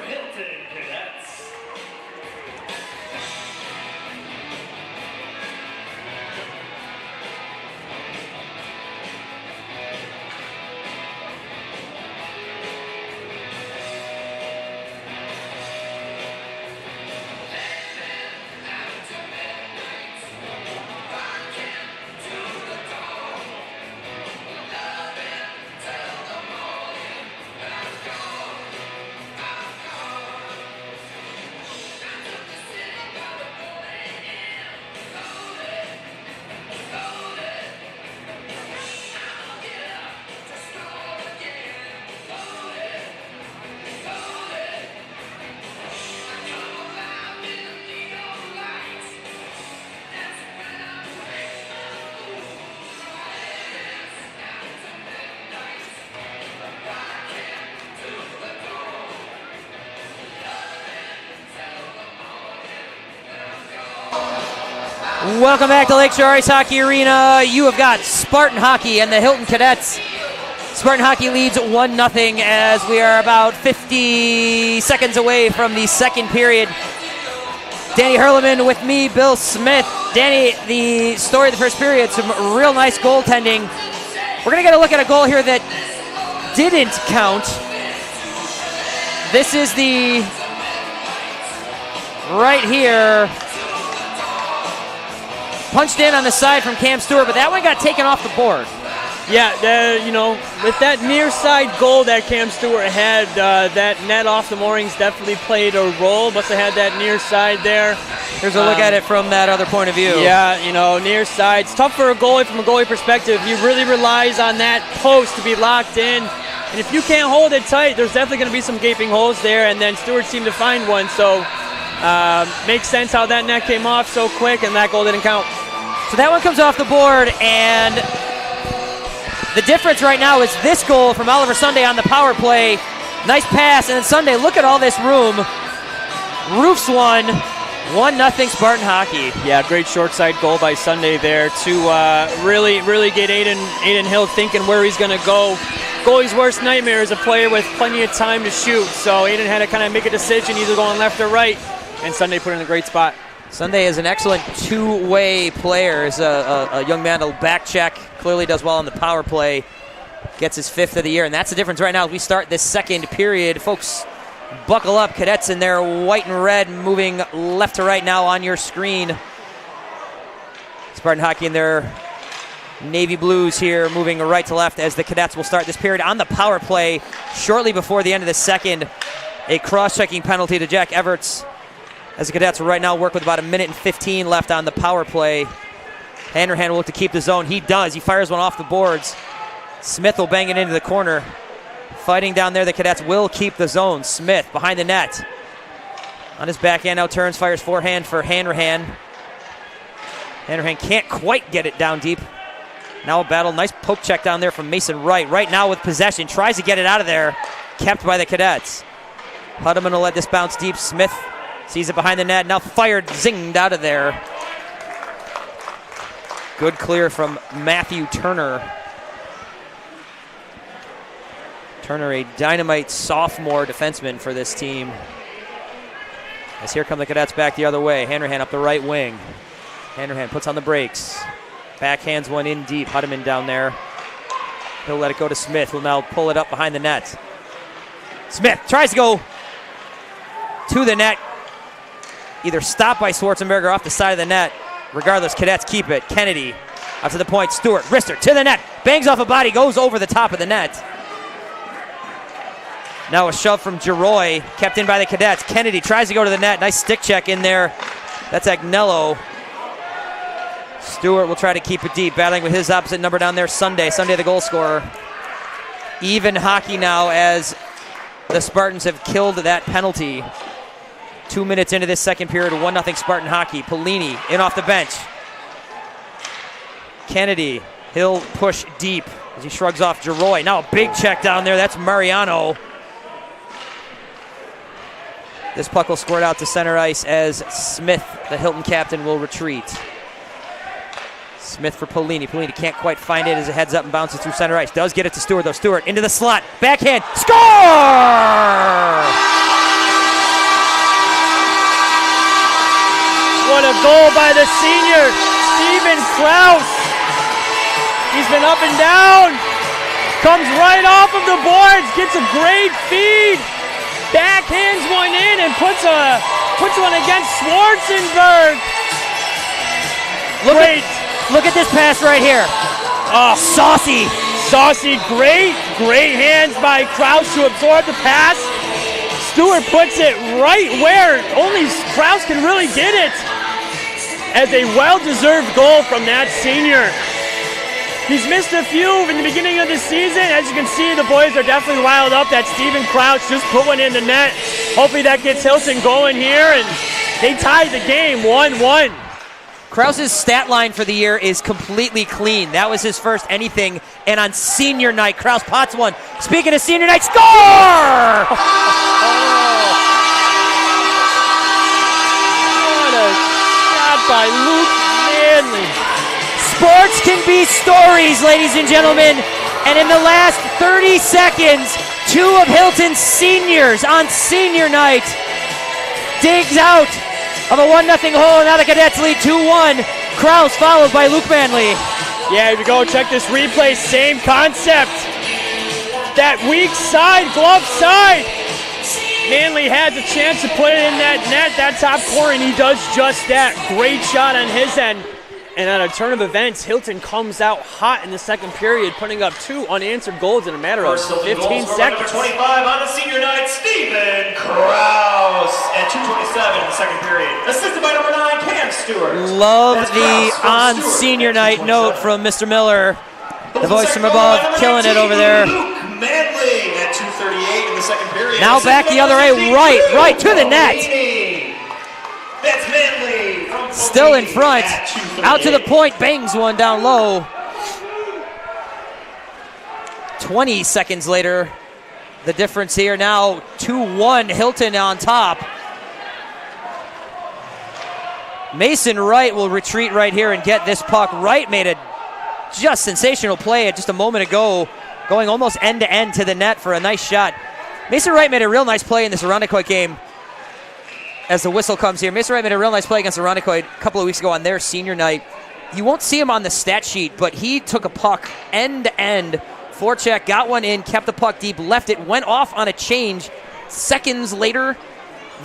Hilton Cadets. Welcome back to Lakeshore Ice Hockey Arena. You have got Spartan Hockey and the Hilton Cadets. Spartan Hockey leads 1-0 as we are about 50 seconds away from the second period. Danny Hurleman with me, Bill Smith. Danny, the story of the first period, some real nice goaltending. We're going to get a look at a goal here that didn't count. This is the right here. Punched in on the side from Cam Stewart, but that one got taken off the board. Yeah, with that near side goal that Cam Stewart had, that net off the moorings definitely played a role. Must have had that near side there. Here's a look at it from that other point of view. Yeah, near side. It's tough for a goalie from a goalie perspective. He really relies on that post to be locked in. And if you can't hold it tight, there's definitely going to be some gaping holes there. And then Stewart seemed to find one. So makes sense how that net came off so quick and that goal didn't count. So that one comes off the board, and the difference right now is this goal from Oliver Sunday on the power play. Nice pass, and then Sunday, look at all this room. Roofs one, 1-0 Spartan Hockey. Yeah, great short side goal by Sunday there to really get Aiden Hill thinking where he's going to go. Goalie's worst nightmare is a player with plenty of time to shoot, so Aiden had to kind of make a decision, either going left or right, and Sunday put in a great spot. Sunday is an excellent two-way player. Is a young man to back check, clearly does well on the power play, gets his 5th of the year, and that's the difference right now as we start this second period. Folks, buckle up. Cadets in their white and red moving left to right now on your screen. Spartan Hockey in their navy blues here moving right to left as the Cadets will start this period on the power play shortly before the end of the second. A cross-checking penalty to Jack Everts as the Cadets right now work with about 1:15 left on the power play. Hanrahan will look to keep the zone. He does. He fires one off the boards. Smith will bang it into the corner. Fighting down there, the Cadets will keep the zone. Smith behind the net. On his backhand, now turns, fires forehand for Hanrahan. Hanrahan can't quite get it down deep. Now a battle. Nice poke check down there from Mason Wright. Right now with possession. Tries to get it out of there. Kept by the Cadets. Hudeman will let this bounce deep. Smith sees it behind the net. Now fired, zinged out of there. Good clear from Matthew Turner. Turner, a dynamite sophomore defenseman for this team. As here come the Cadets back the other way. Hanrahan up the right wing. Hanrahan puts on the brakes. Backhands one in deep. Hudeman down there. He'll let it go to Smith, who'll now pull it up behind the net. Smith tries to go to the net. Either stopped by Schwarzenberger off the side of the net. Regardless, Cadets keep it. Kennedy up to the point. Stewart, wrister to the net. Bangs off a body, goes over the top of the net. Now a shove from Giroy, kept in by the Cadets. Kennedy tries to go to the net. Nice stick check in there. That's Agnello. Stewart will try to keep it deep, battling with his opposite number down there, Sunday. Sunday, the goal scorer. Even hockey now as the Spartans have killed that penalty. 2 minutes into this second period, 1-0 Spartan Hockey. Polini in off the bench. Kennedy, he'll push deep as he shrugs off Giroy. Now a big check down there, that's Mariano. This puck will squirt out to center ice as Smith, the Hilton captain, will retreat. Smith for Polini. Polini can't quite find it as it heads up and bounces through center ice. Does get it to Stewart, though. Stewart into the slot. Backhand. Score! What a goal by the senior, Steven Kraus. He's been up and down. Comes right off of the boards. Gets a great feed. Backhands one in and puts one against Schwarzenberg. Look at this pass right here. Oh, Saucy, great hands by Kraus to absorb the pass. Stewart puts it right where only Kraus can really get it. As a well-deserved goal from that senior. He's missed a few in the beginning of the season. As you can see, the boys are definitely riled up. That Steven Crouch just put one in the net. Hopefully that gets Hilton going here, and they tied the game 1-1. Krause's stat line for the year is completely clean. That was his first anything, and on senior night, Krause pots one. Speaking of senior night, score! What a shot by Luke Manley. Sports can be stories, ladies and gentlemen. And in the last 30 seconds, two of Hilton's seniors on senior night digs out of a 1-0 hole, and now the Cadets lead 2-1. Krause followed by Luke Manley. Yeah, if you go check this replay, same concept. That weak side, glove side. Manley has a chance to put it in that net, that top corner, and he does just that. Great shot on his end. And on a turn of events, Hilton comes out hot in the second period, putting up two unanswered goals in a matter of 15 seconds. 25 on the senior night, Steven Krause at 2:27 in the second period. Assisted by number 9, Cam Stewart. Love the on senior night note from Mr. Miller. The voice from above, killing it over there. Luke Manley at 2:38 in the second period. Now back the other way, right to the net. That's Manley from Still in front. Out to the point, bangs one down low. 20 seconds later, the difference here now 2-1, Hilton on top. Mason Wright will retreat right here and get this puck. Wright made a just sensational play just a moment ago, going almost end to end to the net for a nice shot. Mason Wright made a real nice play in this Irondequoit game. As the whistle comes here, Mason Wright made a real nice play against Irondequoit a couple of weeks ago on their senior night. You won't see him on the stat sheet, but he took a puck end to end, forecheck, got one in, kept the puck deep, left it, went off on a change. Seconds later,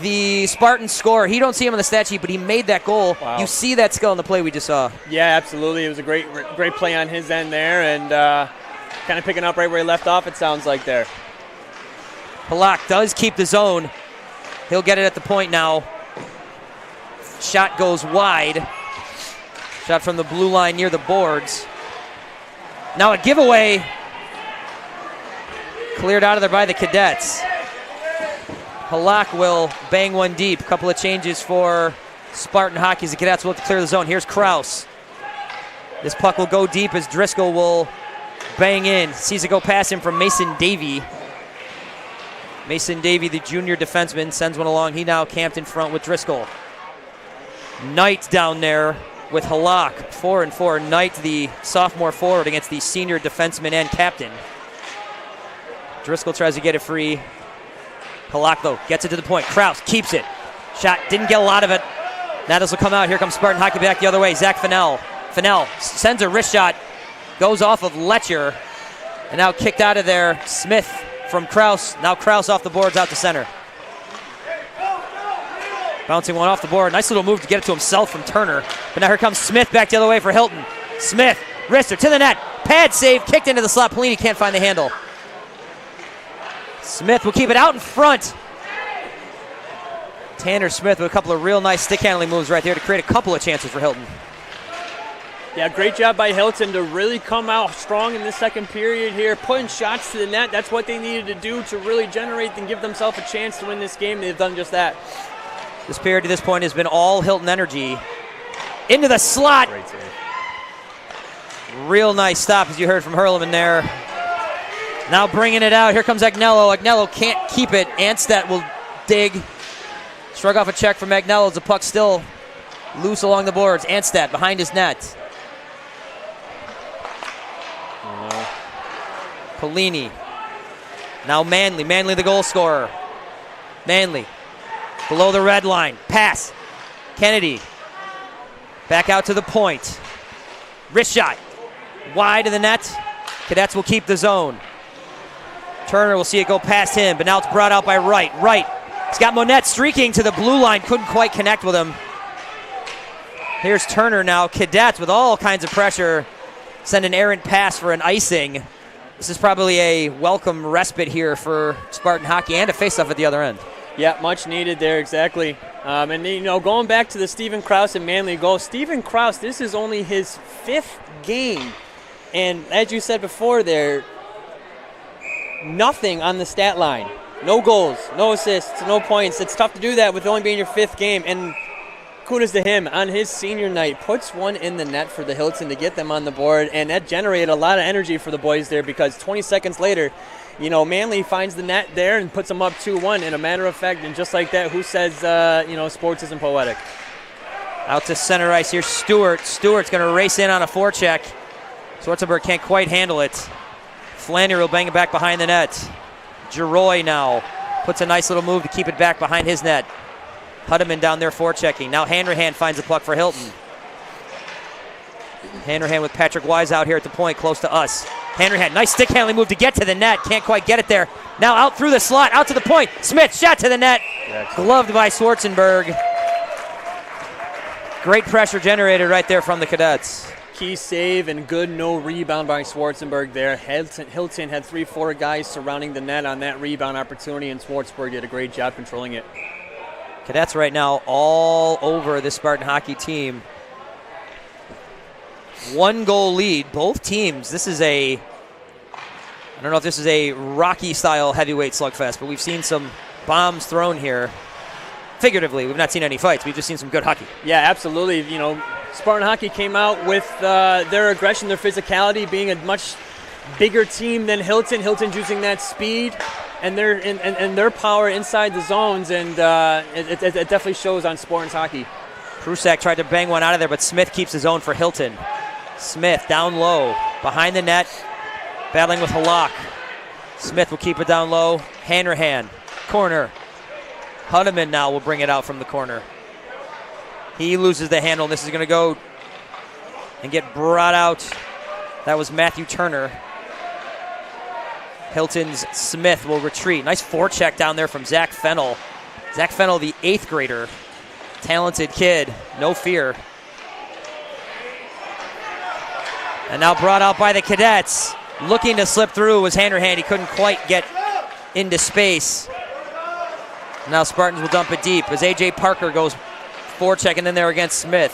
the Spartans score. He don't see him on the stat sheet, but he made that goal. Wow. You see that skill in the play we just saw. Yeah, absolutely. It was a great play on his end there, and kind of picking up right where he left off, it sounds like there. Halak does keep the zone. He'll get it at the point now. Shot goes wide. Shot from the blue line near the boards. Now a giveaway. Cleared out of there by the Cadets. Halak will bang one deep. Couple of changes for Spartan Hockey as the Cadets will look to clear the zone. Here's Kraus. This puck will go deep as Driscoll will bang in. Sees it go past him from Mason Davey. Mason Davey, the junior defenseman, sends one along. He now camped in front with Driscoll. Knight down there with Halak. 4-4. Knight, the sophomore forward, against the senior defenseman and captain. Driscoll tries to get it free. Halak, though, gets it to the point. Kraus keeps it. Shot, didn't get a lot of it. Now this will come out. Here comes Spartan Hockey back the other way. Zach Fennell. Fennell sends a wrist shot. Goes off of Letcher. And now kicked out of there. Smith from Kraus. Now Kraus off the boards out to center. Bouncing one off the board. Nice little move to get it to himself from Turner. But now here comes Smith back the other way for Hilton. Smith, wrister to the net. Pad save, kicked into the slot. Pelini can't find the handle. Smith will keep it out in front. Tanner Smith with a couple of real nice stick handling moves right there to create a couple of chances for Hilton. Yeah, great job by Hilton to really come out strong in the second period here, putting shots to the net. That's what they needed to do to really generate and give themselves a chance to win this game. They've done just that. This period to this point has been all Hilton energy. Into the slot. Great save. Real nice stop, as you heard from Hurleman there. Now bringing it out. Here comes Agnello. Agnello can't keep it. Anstedt will dig. Shrug off a check from Agnello. The puck still loose along the boards. Anstedt behind his net. Pelini. Now Manley. Manley the goal scorer. Manley below the red line. Pass. Kennedy. Back out to the point. Wrist shot. Wide of the net. Cadets will keep the zone. Turner will see it go past him, but now it's brought out by Wright. Wright. He's got Monette streaking to the blue line. Couldn't quite connect with him. Here's Turner now. Cadets with all kinds of pressure send an errant pass for an icing. This is probably a welcome respite here for Spartan Hockey and a faceoff at the other end. Yeah, much needed there, exactly. And, you know, going back to the Stephen Kraus and Manley goal, Stephen Kraus, this is only his 5th game. And as you said before there, nothing on the stat line. No goals, no assists, no points. It's tough to do that with only being your 5th game. And kudos to him on his senior night. Puts one in the net for the Hilton to get them on the board. And that generated a lot of energy for the boys there because 20 seconds later, you know, Manley finds the net there and puts them up 2-1 in a matter of fact. And just like that, who says, you know, sports isn't poetic? Out to center ice here, Stewart. Stewart's going to race in on a forecheck. Schwarzenberg can't quite handle it. Flannery will bang it back behind the net. Giroy now puts a nice little move to keep it back behind his net. Huddeman down there forechecking. Now Hanrahan finds the puck for Hilton. Hanrahan with Patrick Wise out here at the point, close to us. Hanrahan, nice stick handling move to get to the net. Can't quite get it there. Now out through the slot, out to the point. Smith, shot to the net. Gloved by Schwarzenberg. Great pressure generated right there from the Cadets. Key save and good no rebound by Schwarzenberg there. Hilton had 3-4 guys surrounding the net on that rebound opportunity, and Schwarzenberg did a great job controlling it. Cadets right now all over this Spartan Hockey team. 1-goal lead, both teams. This is I don't know if this is a Rocky-style heavyweight slugfest, but we've seen some bombs thrown here. figuratively, we've not seen any fights. We've just seen some good hockey. Yeah, absolutely. Spartan Hockey came out with their aggression, their physicality, being a much bigger team than Hilton. Hilton's using that speed and their power inside the zones, and it definitely shows on Spartan's Hockey. Prusak tried to bang one out of there, but Smith keeps his own for Hilton. Smith down low, behind the net, battling with Halak. Smith will keep it down low. Hanrahan, corner. Hudeman now will bring it out from the corner. He loses the handle, and this is going to go and get brought out. That was Matthew Turner. Hilton's Smith will retreat. Nice forecheck down there from Zach Fennell. Zach Fennell, the 8th grader. Talented kid, no fear. And now brought out by the Cadets. Looking to slip through was Hanrahan. He couldn't quite get into space. Now Spartans will dump it deep as A.J. Parker goes forechecking in there against Smith.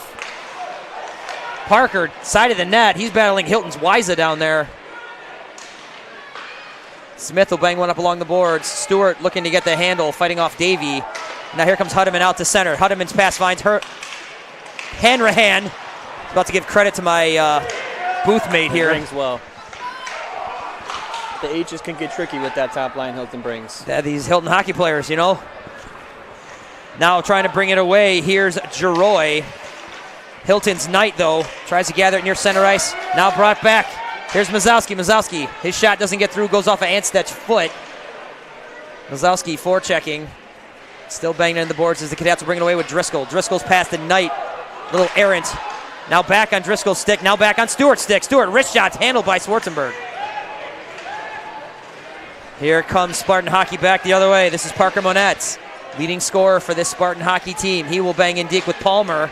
Parker, side of the net. He's battling Hilton's Wiza down there. Smith will bang one up along the boards. Stewart looking to get the handle, fighting off Davey. Now here comes Hudeman out to center. Hudeman's pass finds Hanrahan. About to give credit to my booth mate here. Rings well. The H's can get tricky with that top line Hilton brings. Yeah, these Hilton hockey players, Now trying to bring it away. Here's Geroy. Hilton's Knight, though, tries to gather it near center ice. Now brought back. Here's Mazowski. Mazowski, his shot doesn't get through, goes off of Anstedt's foot. Mazowski forechecking. Still banging in the boards as the Cadets will bring it away with Driscoll. Driscoll's past the Knight. Little errant. Now back on Driscoll's stick. Now back on Stewart's stick. Stewart, wrist shots handled by Schwarzenberg. Here comes Spartan Hockey back the other way. This is Parker Monette, leading scorer for this Spartan Hockey team. He will bang in deep with Palmer.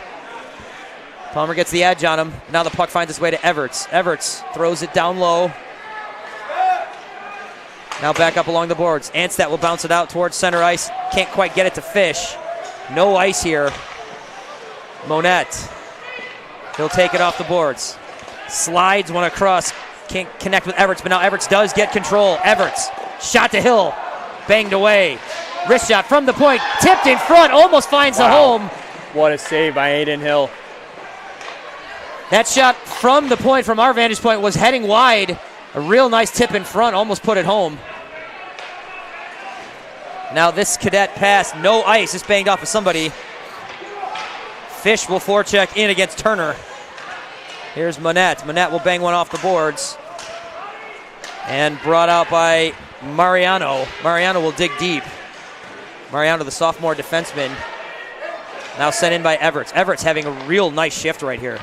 Palmer gets the edge on him. Now the puck finds its way to Everts. Everts throws it down low. Now back up along the boards. Anstedt will bounce it out towards center ice. Can't quite get it to Fish. No ice here. Monette. He'll take it off the boards. Slides one across. Can't connect with Everts, but now Everts does get control. Everts. Shot to Hill. Banged away. Wrist shot from the point. Tipped in front. Almost finds the home. What a save by Aiden Hill. That shot from the point, from our vantage point, was heading wide. A real nice tip in front. Almost put it home. Now this Cadet pass. No ice. Just banged off of somebody. Fish will forecheck in against Turner. Here's Monette. Monette will bang one off the boards. And brought out by Mariano. Mariano will dig deep. Mariano, the sophomore defenseman. Now sent in by Everts. Everts having a real nice shift right here.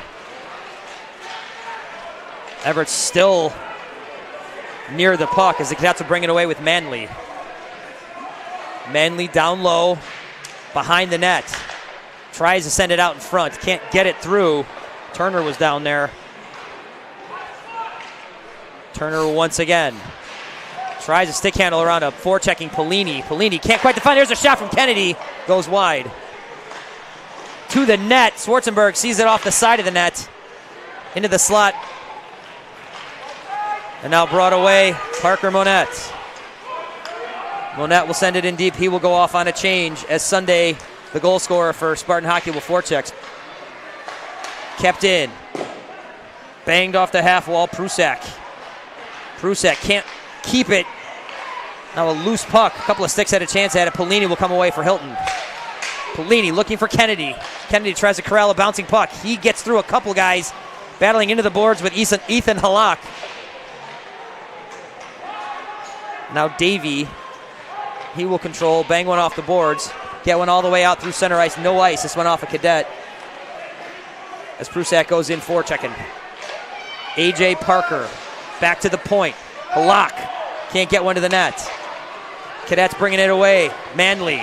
Everts still near the puck as the Cadets will bring it away with Manley. Manley down low, behind the net. Tries to send it out in front. Can't get it through. Turner was down there. Turner once again. Tries a stick handle around a forechecking Polini. Polini can't quite define. There's a shot from Kennedy. Goes wide. To the net. Schwarzenberg sees it off the side of the net. Into the slot. And now brought away Parker Monette. Monette will send it in deep. He will go off on a change as Sunday, the goal scorer for Spartan Hockey, will forecheck. Kept in. Banged off the half wall. Prusak. Prusak can't keep it. Now a loose puck. A couple of sticks had a chance at it. Polini will come away for Hilton. Polini looking for Kennedy. Kennedy tries to corral a bouncing puck. He gets through a couple guys battling into the boards with Ethan Halak. Now Davey. He will control. Bang one off the boards. Get one all the way out through center ice. No ice. This went off a Cadet. As Prusak goes in forechecking. A.J. Parker. Back to the point. Halak can't get one to the net. Cadets bringing it away. Manley.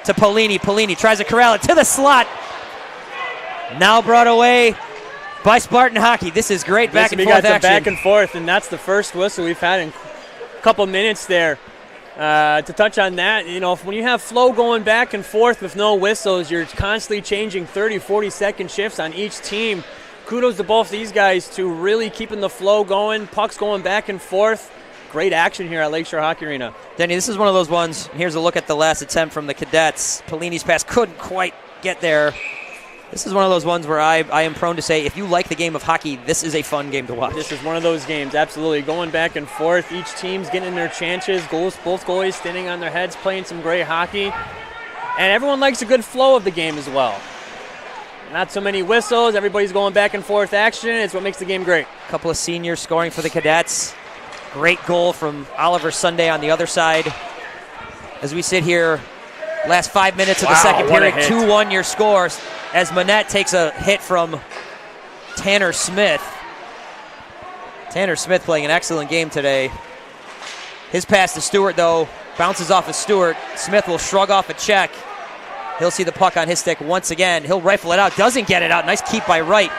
To Polini. Polini tries to corral it to the slot. Now brought away by Spartan Hockey. This is great back and forth action. We got the back and forth, and that's the first whistle we've had in a couple minutes there. To touch on that, when you have flow going back and forth with no whistles, you're constantly changing 30, 40-second shifts on each team. Kudos to both these guys to really keeping the flow going, pucks going back and forth. great action here at Lakeshore Hockey Arena. Denny, this is one of those ones. Here's a look at the last attempt from the Cadets. Pellini's pass couldn't quite get there. This is one of those ones where I am prone to say, if you like the game of hockey, this is a fun game to watch. This is one of those games, absolutely. Going back and forth, each team's getting their chances, both goalies standing on their heads, playing some great hockey. And everyone likes a good flow of the game as well. Not so many whistles, everybody's going back and forth action. It's what makes the game great. A couple of seniors scoring for the Cadets. Great goal from Oliver Sunday on the other side. As we sit here, last 5 minutes of the second period, 2-1 your scores, as Manette takes a hit from Tanner Smith. Tanner Smith playing an excellent game today. His pass to Stewart, though, bounces off of Stewart. Smith will shrug off a check. He'll see the puck on his stick once again. He'll rifle it out, doesn't get it out. Nice keep by Wright.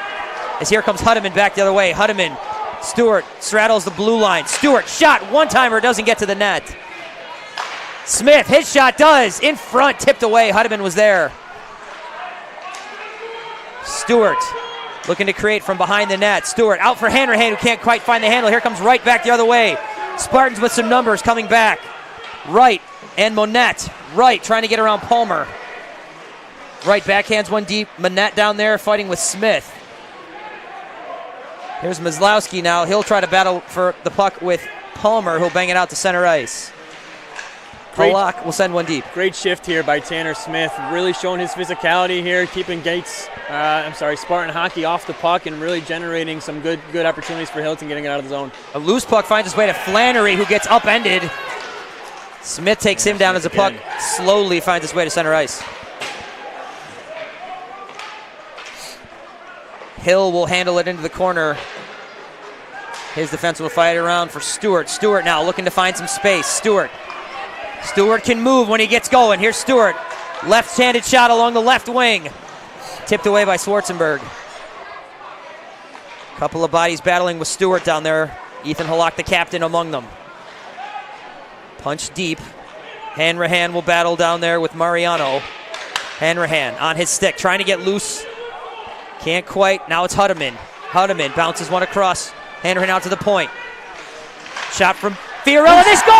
As here comes Huddeman back the other way. Huddeman, Stewart straddles the blue line. Stewart, shot, one-timer, doesn't get to the net. Smith, his shot does. In front, tipped away. Huddeman was there. Stewart looking to create from behind the net. Stewart out for Hanrahan, who can't quite find the handle. Here comes Wright back the other way. Spartans with some numbers coming back. Wright and Monette. Wright trying to get around Palmer. Wright backhands one deep. Monette down there fighting with Smith. Here's Maslowski now. He'll try to battle for the puck with Palmer, who'll bang it out to center ice. Polak will send one deep. Great shift here by Tanner Smith, really showing his physicality here, keeping Spartan Hockey off the puck and really generating some good opportunities for Hilton getting it out of the zone. A loose puck finds its way to Flannery, who gets upended. Smith takes him down as the puck slowly finds its way to center ice. Hill will handle it into the corner. His defense will fight it around for Stewart. Stewart now looking to find some space. Stewart can move when he gets going. Here's Stewart. Left-handed shot along the left wing. Tipped away by Schwarzenberg. Couple of bodies battling with Stewart down there. Ethan Halak, the captain, among them. Punch deep. Hanrahan will battle down there with Mariano. Hanrahan on his stick, trying to get loose. Can't quite. Now it's Huddeman. Huddeman bounces one across. Hanrahan out to the point. Shot from Fiorella. They score!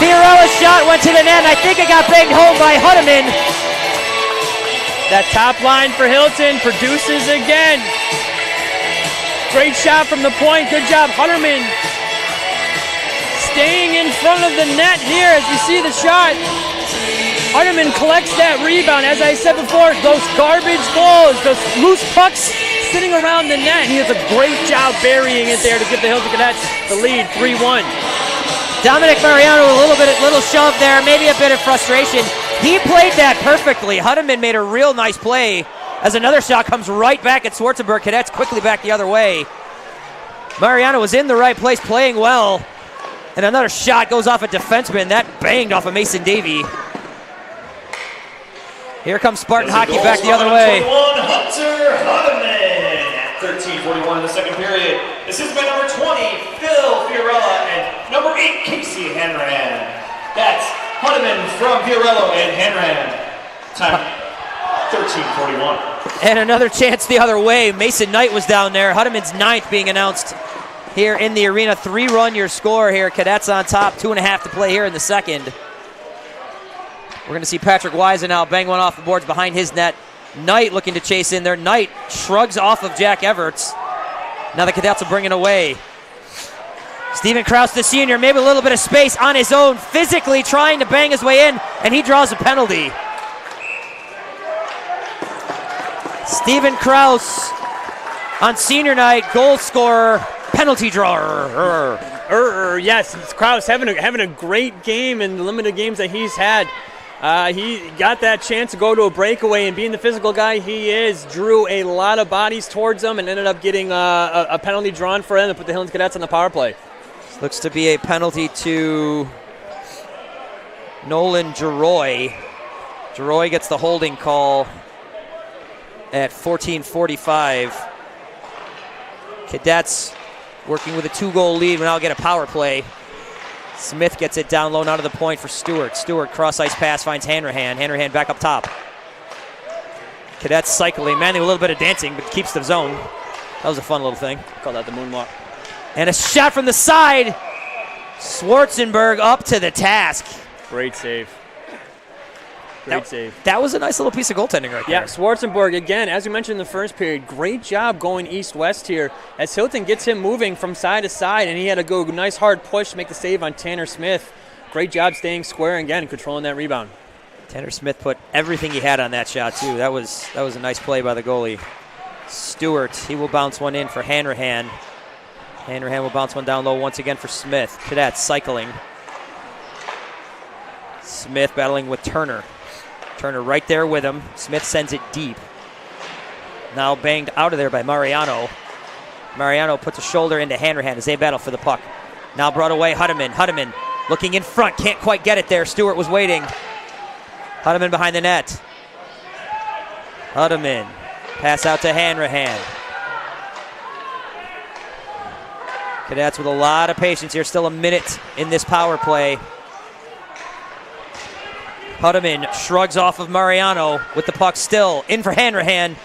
Fiorella's shot went to the net, and I think it got banged home by Huddeman. That top line for Hilton produces again. Great shot from the point. Good job, Huddeman. Staying in front of the net here as you see the shot. Huddeman collects that rebound. As I said before, those garbage goals, those loose pucks sitting around the net. He does a great job burying it there to give the Hilton Cadets the lead, 3-1. Dominic Mariano, a little shove there, maybe a bit of frustration. He played that perfectly. Huddeman made a real nice play as another shot comes right back at Schwarzenberg. Cadets quickly back the other way. Mariano was in the right place, playing well. And another shot goes off a defenseman. That banged off of Mason Davey. Here comes Spartan Hockey back the other way. 21, Hunter Huddeman at 13:41 in the second period. Assisted by number 20, Phil Fiorella, and number 8, Casey Hanrahan. That's Huddeman from Fiorello and Hanrahan. Time 13:41. And another chance the other way. Mason Knight was down there. Huddeman's ninth being announced here in the arena. 3-run your score here. Cadets on top. 2.5 to play here in the second. We're going to see Patrick Wiesen now bang one off the boards behind his net. Knight looking to chase in there. Knight shrugs off of Jack Everts. Now the Cadets will bring it away. Stephen Krause, the senior, maybe a little bit of space on his own, physically trying to bang his way in, and he draws a penalty. Stephen Krause on senior night, goal scorer, penalty drawer. Yes, it's Krause having a great game in the limited games that he's had. He got that chance to go to a breakaway, and being the physical guy he is, drew a lot of bodies towards him and ended up getting a penalty drawn for him to put the Hilton Cadets on the power play. This looks to be a penalty to Nolan Geroy. Geroy gets the holding call at 14:45. Cadets working with a 2-goal lead will now get a power play. Smith gets it down low, out of the point for Stewart. Stewart cross-ice pass finds Hanrahan. Hanrahan back up top. Cadets cycling. Manley with a little bit of dancing, but keeps the zone. That was a fun little thing. Call that the moonwalk. And a shot from the side. Schwarzenberg up to the task. Great save. Great save. That was a nice little piece of goaltending right there. Yeah, Schwarzenberg, again, as we mentioned in the first period, great job going east-west here as Hilton gets him moving from side to side, and he had a nice hard push to make the save on Tanner Smith. Great job staying square and, again, controlling that rebound. Tanner Smith put everything he had on that shot, too. That was a nice play by the goalie. Stewart, he will bounce one in for Hanrahan. Hanrahan will bounce one down low once again for Smith. Cadets cycling. Smith battling with Turner. Turner right there with him. Smith sends it deep. Now banged out of there by Mariano. Mariano puts a shoulder into Hanrahan as they battle for the puck. Now brought away Hudeman. Hudeman looking in front. Can't quite get it there. Stewart was waiting. Hudeman behind the net. Hudeman. Pass out to Hanrahan. Cadets with a lot of patience here. Still a minute in this power play. Hudeman shrugs off of Mariano with the puck still. In for Hanrahan.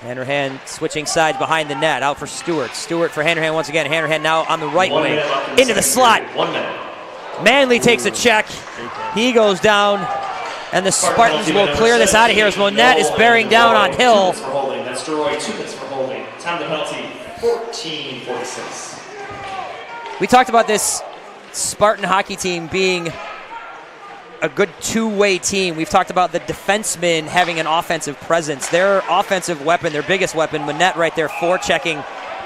Hanrahan switching sides behind the net. Out for Stewart. Stewart for Hanrahan once again. Hanrahan now on the right wing. Into the slot. 1 minute. Manley takes a check. He goes down. And the Spartans will clear this out of here as Monette is bearing down on Hill. 2 minutes for holding. That's Deroy, 2 minutes for holding. Time to penalty, 14:46. We talked about this Spartan hockey team being a good two-way team. We've talked about the defensemen having an offensive presence. Their offensive weapon, their biggest weapon, Monette right there forechecking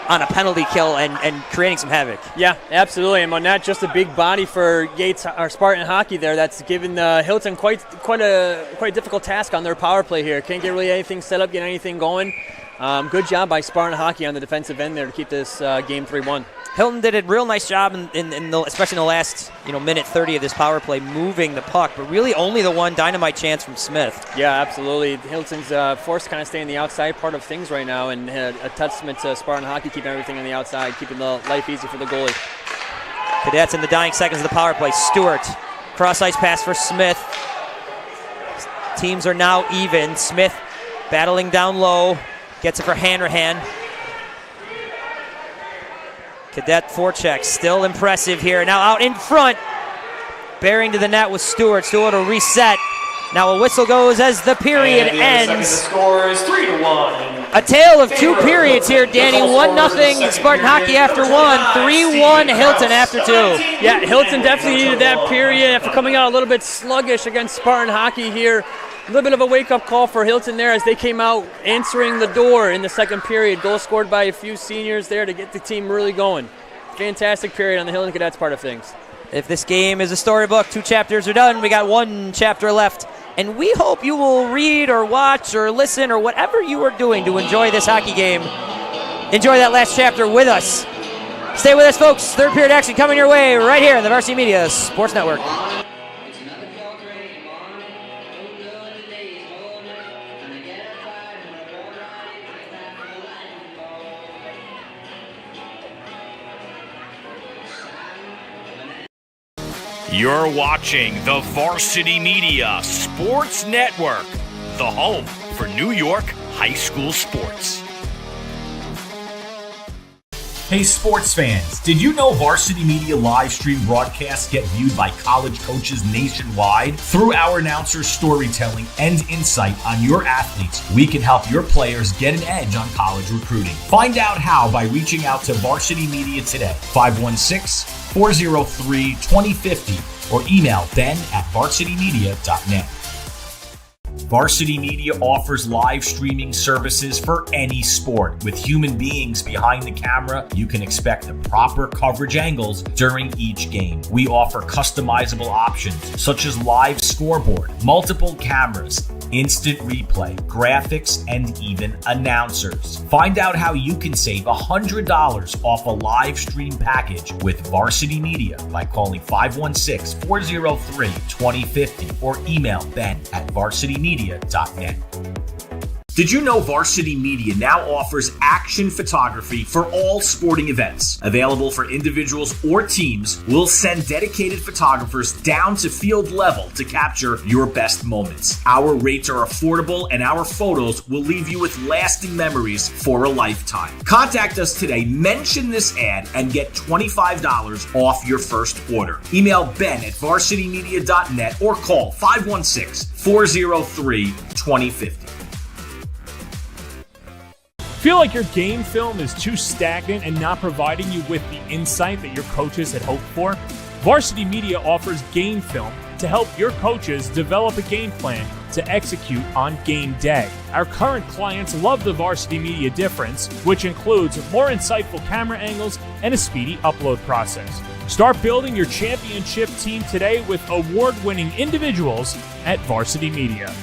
on a penalty kill and creating some havoc. Yeah, absolutely. And Monette, just a big body for Yates, our Spartan hockey there. That's given Hilton quite a difficult task on their power play here. Can't get really anything set up, get anything going. Good job by Spartan hockey on the defensive end there to keep this game 3-1. Hilton did a real nice job, especially in the last minute 30 of this power play, moving the puck, but really only the one dynamite chance from Smith. Yeah, absolutely. Hilton's forced to kind of stay in the outside part of things right now, and a testament to Spartan hockey keeping everything on the outside, keeping the life easy for the goalie. Cadets in the dying seconds of the power play. Stewart, cross-ice pass for Smith. Teams are now even. Smith battling down low, gets it for Hanrahan. Cadet forecheck, still impressive here. Now out in front, bearing to the net with Stewart. Stewart will reset. Now a whistle goes as the period ends. The score is 3-1. A tale of two periods here, Danny. 1-0 Spartan hockey after one. 3-1 Hilton after two. Yeah, Hilton definitely needed that period after coming out a little bit sluggish against Spartan hockey here. A little bit of a wake-up call for Hilton there as they came out answering the door in the second period. Goal scored by a few seniors there to get the team really going. Fantastic period on the Hilton Cadets part of things. If this game is a storybook, 2 chapters are done. We got 1 chapter left. And we hope you will read or watch or listen or whatever you are doing to enjoy this hockey game. Enjoy that last chapter with us. Stay with us, folks. Third period action coming your way right here on the Varsity Media Sports Network. You're watching the Varsity Media Sports Network, the home for New York high school sports. Hey sports fans, did you know Varsity Media live stream broadcasts get viewed by college coaches nationwide? Through our announcers' storytelling and insight on your athletes, we can help your players get an edge on college recruiting. Find out how by reaching out to Varsity Media today, 516-403-2050, or email ben@varsitymedia.net. Varsity Media offers live streaming services for any sport. With human beings behind the camera, you can expect the proper coverage angles during each game. We offer customizable options such as live scoreboard, multiple cameras, instant replay, graphics, and even announcers. Find out how you can save $100 off a live stream package with Varsity Media by calling 516-403-2050 or email ben@varsitymedia.net. Did you know Varsity Media now offers action photography for all sporting events? Available for individuals or teams, we'll send dedicated photographers down to field level to capture your best moments. Our rates are affordable and our photos will leave you with lasting memories for a lifetime. Contact us today, mention this ad, and get $25 off your first order. Email ben@varsitymedia.net or call 516-403-2050. Feel like your game film is too stagnant and not providing you with the insight that your coaches had hoped for? Varsity Media offers game film to help your coaches develop a game plan to execute on game day. Our current clients love the Varsity Media difference, which includes more insightful camera angles and a speedy upload process. Start building your championship team today with award-winning individuals at Varsity Media.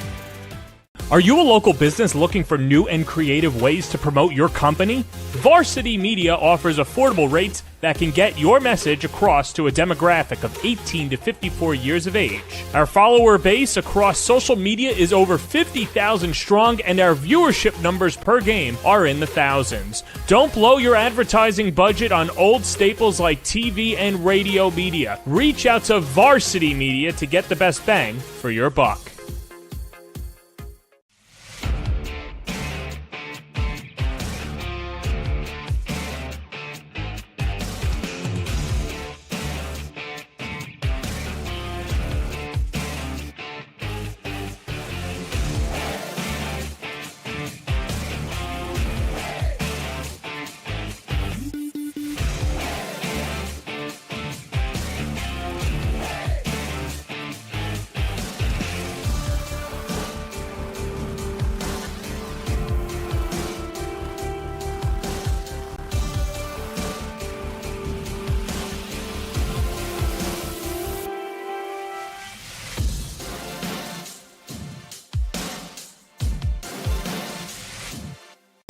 Are you a local business looking for new and creative ways to promote your company? Varsity Media offers affordable rates that can get your message across to a demographic of 18 to 54 years of age. Our follower base across social media is over 50,000 strong, and our viewership numbers per game are in the thousands. Don't blow your advertising budget on old staples like TV and radio media. Reach out to Varsity Media to get the best bang for your buck.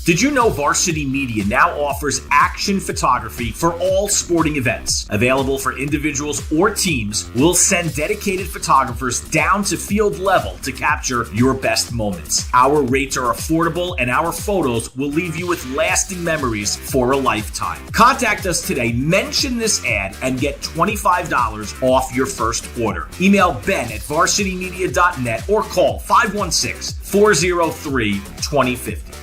Did you know Varsity Media now offers action photography for all sporting events? Available for individuals or teams, we'll send dedicated photographers down to field level to capture your best moments. Our rates are affordable and our photos will leave you with lasting memories for a lifetime. Contact us today, mention this ad, and get $25 off your first order. Email ben@varsitymedia.net or call 516-403-2050.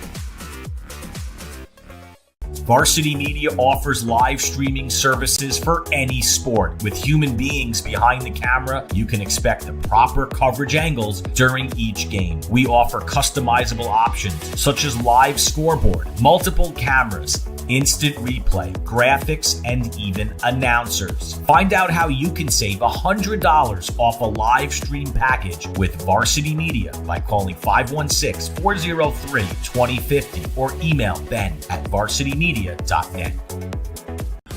Varsity Media offers live streaming services for any sport. With human beings behind the camera, you can expect the proper coverage angles during each game. We offer customizable options such as live scoreboard, multiple cameras, instant replay, graphics, and even announcers. Find out how you can save $100 off a live stream package with Varsity Media by calling 516-403-2050 or email ben@varsitymedia.net.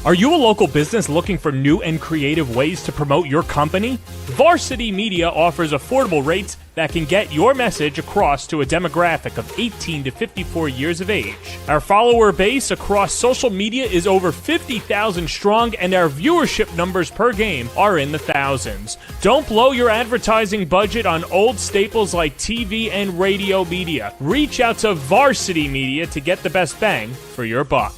Are you a local business looking for new and creative ways to promote your company? Varsity Media offers affordable rates that can get your message across to a demographic of 18 to 54 years of age. Our follower base across social media is over 50,000 strong, and our viewership numbers per game are in the thousands. Don't blow your advertising budget on old staples like TV and radio media. Reach out to Varsity Media to get the best bang for your buck.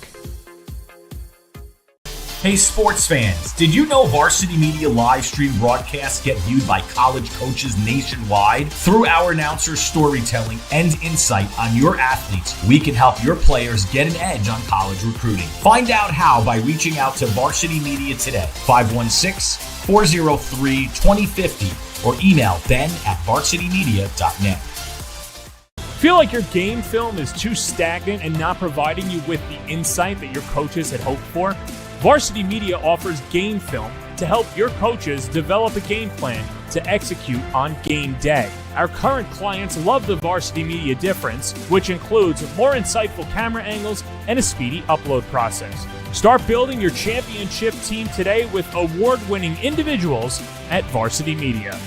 Hey sports fans, did you know Varsity Media live stream broadcasts get viewed by college coaches nationwide? Through our announcers' storytelling and insight on your athletes, we can help your players get an edge on college recruiting. Find out how by reaching out to Varsity Media today, 516-403-2050, or email ben@varsitymedia.net. Feel like your game film is too stagnant and not providing you with the insight that your coaches had hoped for? Varsity Media offers game film to help your coaches develop a game plan to execute on game day. Our current clients love the Varsity Media difference, which includes more insightful camera angles and a speedy upload process. Start building your championship team today with award-winning individuals at Varsity Media.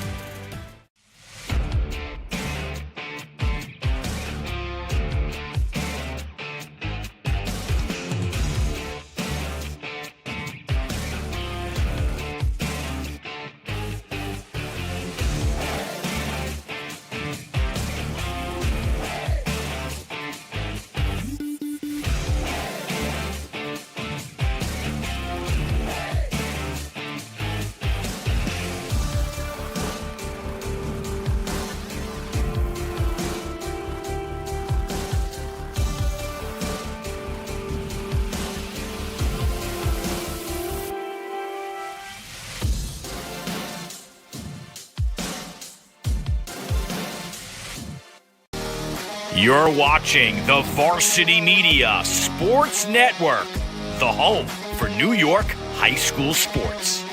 You're watching the Varsity Media Sports Network, the home for New York high school sports.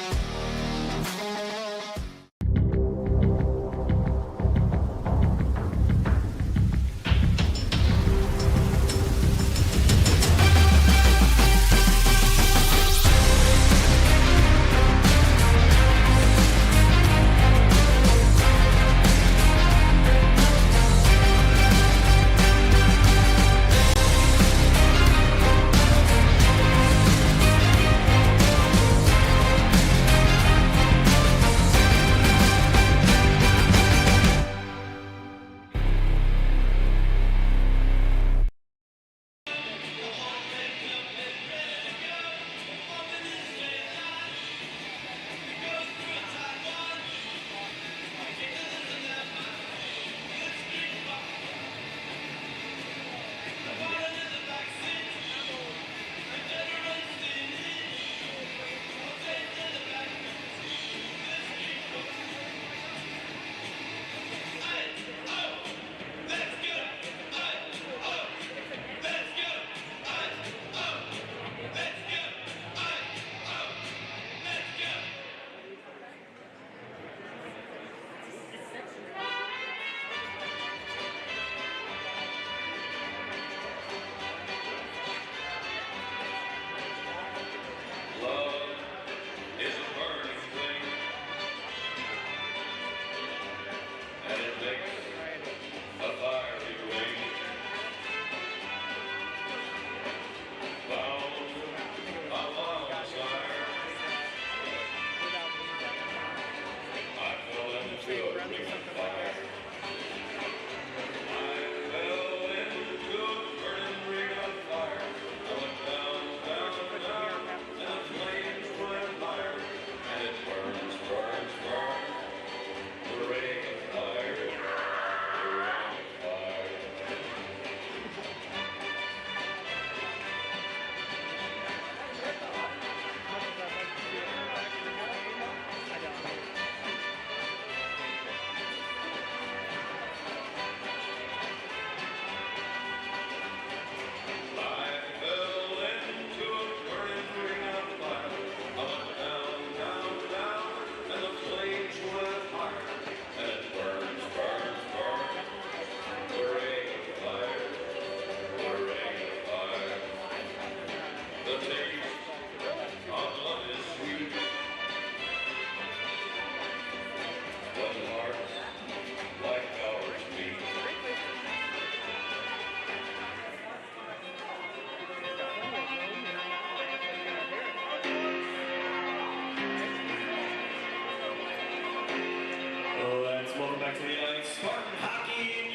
Welcome back to the United Spartan Hockey in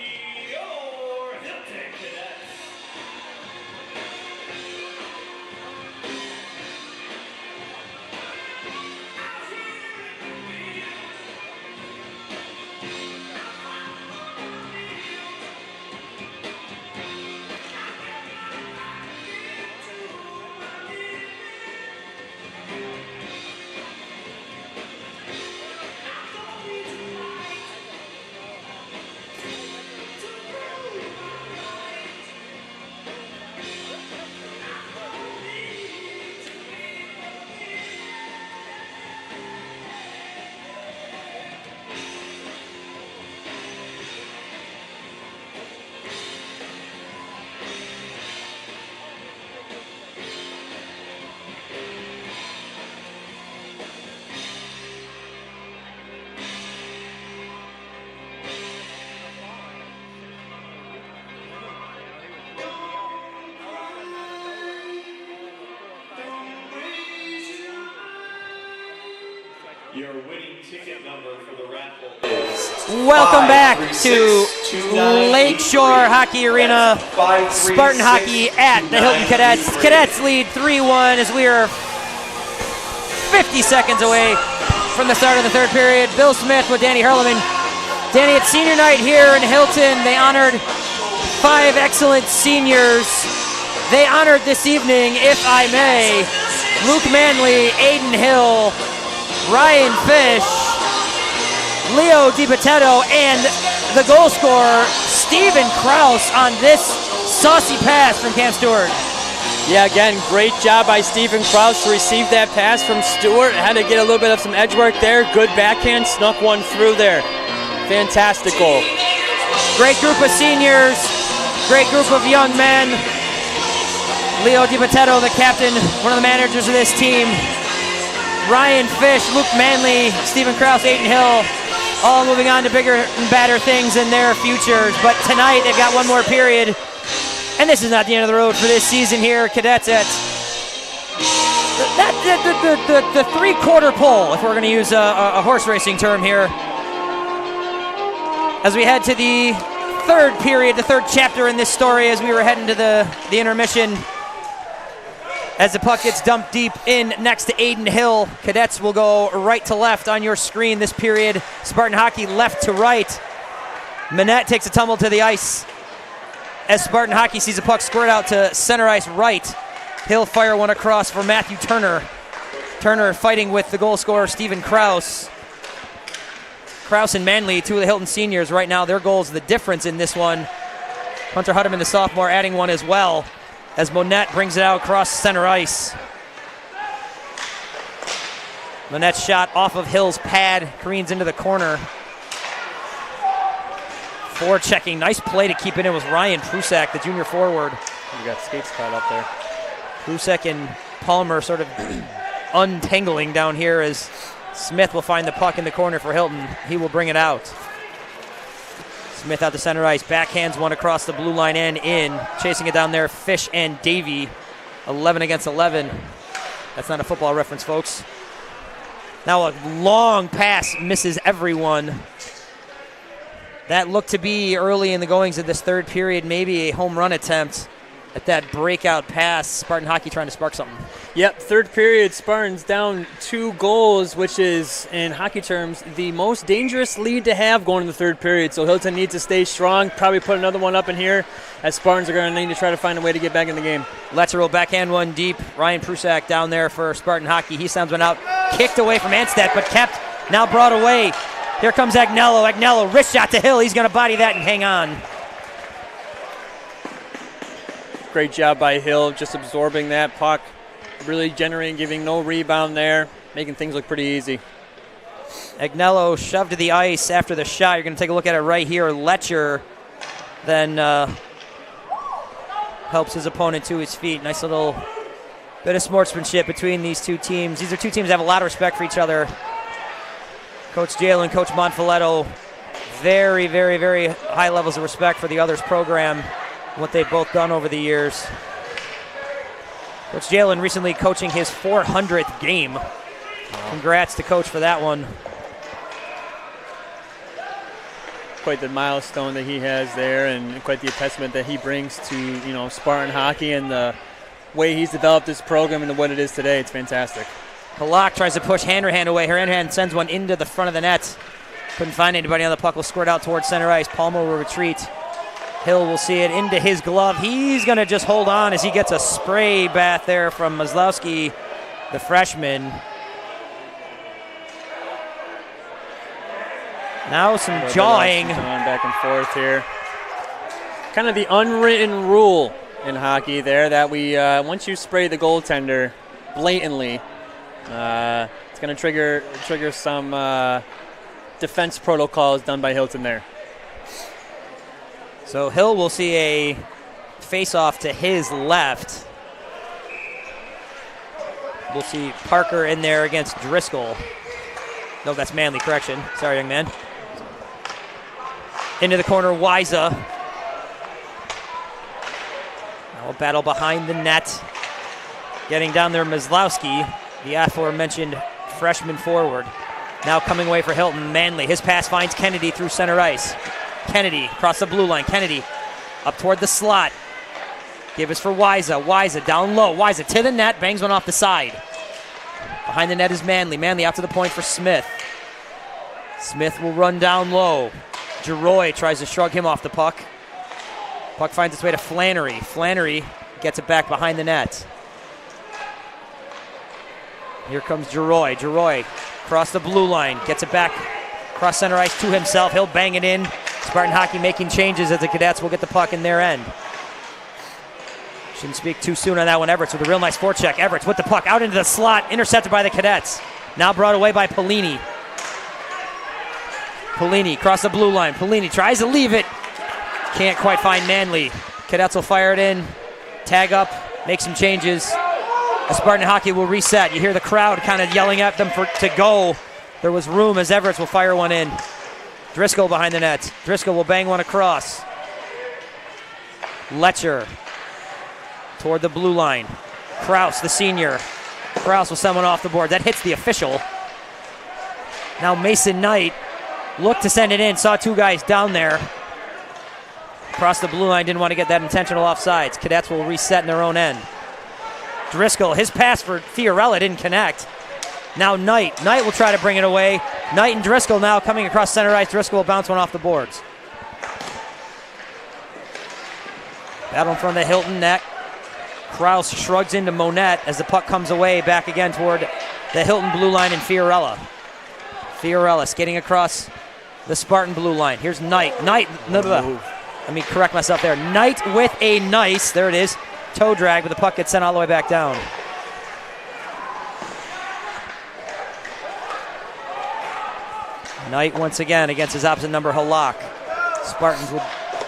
your Hilton Cadets. Your winning ticket number for the raffle is Welcome back to Lakeshore Hockey Arena. Spartan Hockey at the Hilton Cadets. Cadets lead 3-1 as we are 50 seconds away from the start of the third period. Bill Smith with Danny Herleman. Danny, it's senior night here in Hilton. They honored 5 excellent seniors. They honored this evening, if I may, Luke Manley, Aiden Hill, Ryan Fish, Leo DiPatetto, and the goal scorer, Stephen Kraus on this saucy pass from Cam Stewart. Yeah, again, great job by Stephen Kraus to receive that pass from Stewart. Had to get a little bit of some edge work there. Good backhand, snuck one through there. Fantastic goal. Great group of seniors, great group of young men. Leo DiPatetto, the captain, one of the managers of this team. Ryan Fish, Luke Manley, Stephen Kraus, Aiden Hill, all moving on to bigger and badder things in their futures. But tonight they've got one more period. And this is not the end of the road for this season here, Cadets. At the three-quarter pole, if we're going to use a horse racing term here. As we head to the third period, the third chapter in this story, as we were heading to the intermission. As the puck gets dumped deep in next to Aiden Hill, Cadets will go right to left on your screen this period. Spartan Hockey left to right. Manette takes a tumble to the ice as Spartan Hockey sees the puck squirt out to center ice right. He'll fire one across for Matthew Turner. Turner fighting with the goal scorer, Stephen Kraus. Kraus and Manley, two of the Hilton seniors right now, their goals the difference in this one. Hunter Hutterman, the sophomore, adding one as well, as Monette brings it out across center ice. Monette's shot off of Hill's pad, careens into the corner. Forechecking, nice play to keep it in was Ryan Prusak, the junior forward. You got skates caught up there. Prusak and Palmer sort of untangling down here as Smith will find the puck in the corner for Hilton. He will bring it out. Smith out to center ice, backhands one across the blue line and in. Chasing it down there, Fish and Davey. 11 against 11. That's not a football reference, folks. Now a long pass misses everyone. That looked to be early in the goings of this third period, maybe a home run attempt at that breakout pass. Spartan Hockey trying to spark something. Yep, third period, Spartans down 2 goals, which is, in hockey terms, the most dangerous lead to have going in the third period. So Hilton needs to stay strong, probably put another one up in here, as Spartans are going to need to try to find a way to get back in the game. Letcher will backhand one deep. Ryan Prusak down there for Spartan Hockey. He sounds one out, kicked away from Anstedt, but kept, now brought away. Here comes Agnello. Agnello, wrist shot to Hill. He's going to body that and hang on. Great job by Hill, just absorbing that puck, really generating, giving no rebound there, making things look pretty easy. Agnello shoved to the ice after the shot. You're going to take a look at it right here. Letcher then helps his opponent to his feet. Nice little bit of sportsmanship between these two teams. These are two teams that have a lot of respect for each other. Coach Jalen, Coach Monfiletto, very, very, very high levels of respect for the other's program, what they've both done over the years. Coach Jalen recently coaching his 400th game. Congrats to Coach for that one. Quite the milestone that he has there, and quite the testament that he brings to Spartan Hockey and the way he's developed this program into what it is today. It's fantastic. Halak tries to push Hanrahan away. Hanrahan sends one into the front of the net. Couldn't find anybody on the puck. Will squirt out towards center ice. Palmer will retreat. Hill will see it into his glove. He's going to just hold on as he gets a spray bath there from Maslowski, the freshman. Now some jawing. Back and forth here. Kind of the unwritten rule in hockey there that we once you spray the goaltender blatantly, it's going to trigger some defense protocols done by Hilton there. So Hill will see a face-off to his left. We'll see Parker in there against Driscoll. No, that's Manley, correction. Sorry, young man. Into the corner, Wiza. Now a battle behind the net. Getting down there, Maslowski, the aforementioned freshman forward. Now coming away for Hilton, Manley. His pass finds Kennedy through center ice. Kennedy across the blue line. Kennedy up toward the slot. Give us for Wiza. Wiza down low. Wiza to the net. Bangs one off the side. Behind the net is Manley. Manley out to the point for Smith. Smith will run down low. Geroy tries to shrug him off the puck. Puck finds its way to Flannery. Flannery gets it back behind the net. Here comes Geroy. Geroy across the blue line. Gets it back across center ice to himself. He'll bang it in. Spartan Hockey making changes as the Cadets will get the puck in their end. Shouldn't speak too soon on that one. Everett with a real nice forecheck. Everett with the puck out into the slot, intercepted by the Cadets. Now brought away by Polini. Polini across the blue line. Polini tries to leave it. Can't quite find Manley. Cadets will fire it in, tag up, make some changes. The Spartan Hockey will reset. You hear the crowd kind of yelling at them to go. There was room as Everett will fire one in. Driscoll behind the net. Driscoll will bang one across. Letcher toward the blue line. Kraus, the senior. Kraus will send one off the board. That hits the official. Now Mason Knight looked to send it in. Saw two guys down there. Across the blue line. Didn't want to get that intentional offsides. Cadets will reset in their own end. Driscoll, his pass for Fiorella didn't connect. Now Knight. Knight will try to bring it away. Knight and Driscoll now coming across center ice. Driscoll will bounce one off the boards. Battle in front of the Hilton net. Kraus shrugs into Monette as the puck comes away back again toward the Hilton blue line and Fiorella. Fiorella skating across the Spartan blue line. Here's Knight. Knight, let me correct myself there. Knight with a nice, there it is, toe drag, but the puck gets sent all the way back down. Knight once again against his opposite number, Halak. Spartans would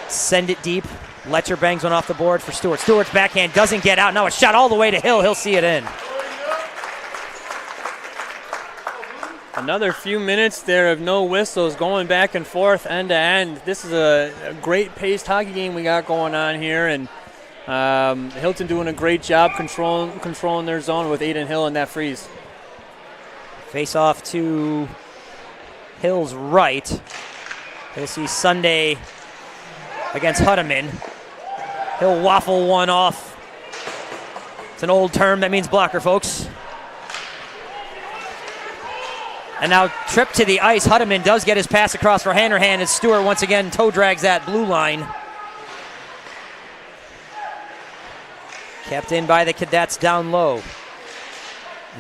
send it deep. Letcher bangs one off the board for Stewart. Stewart's backhand doesn't get out. Now it's shot all the way to Hill. He'll see it in. Another few minutes there of no whistles, going back and forth, end to end. This is a great paced hockey game we got going on here, and Hilton doing a great job controlling their zone with Aiden Hill in that freeze. Face off to Hill's right. You'll see Sunday against Hutteman. He'll waffle one off. It's an old term that means blocker, folks. And now trip to the ice. Hutteman does get his pass across for Hanrahan as Stewart once again toe drags that blue line. Kept in by the Cadets down low.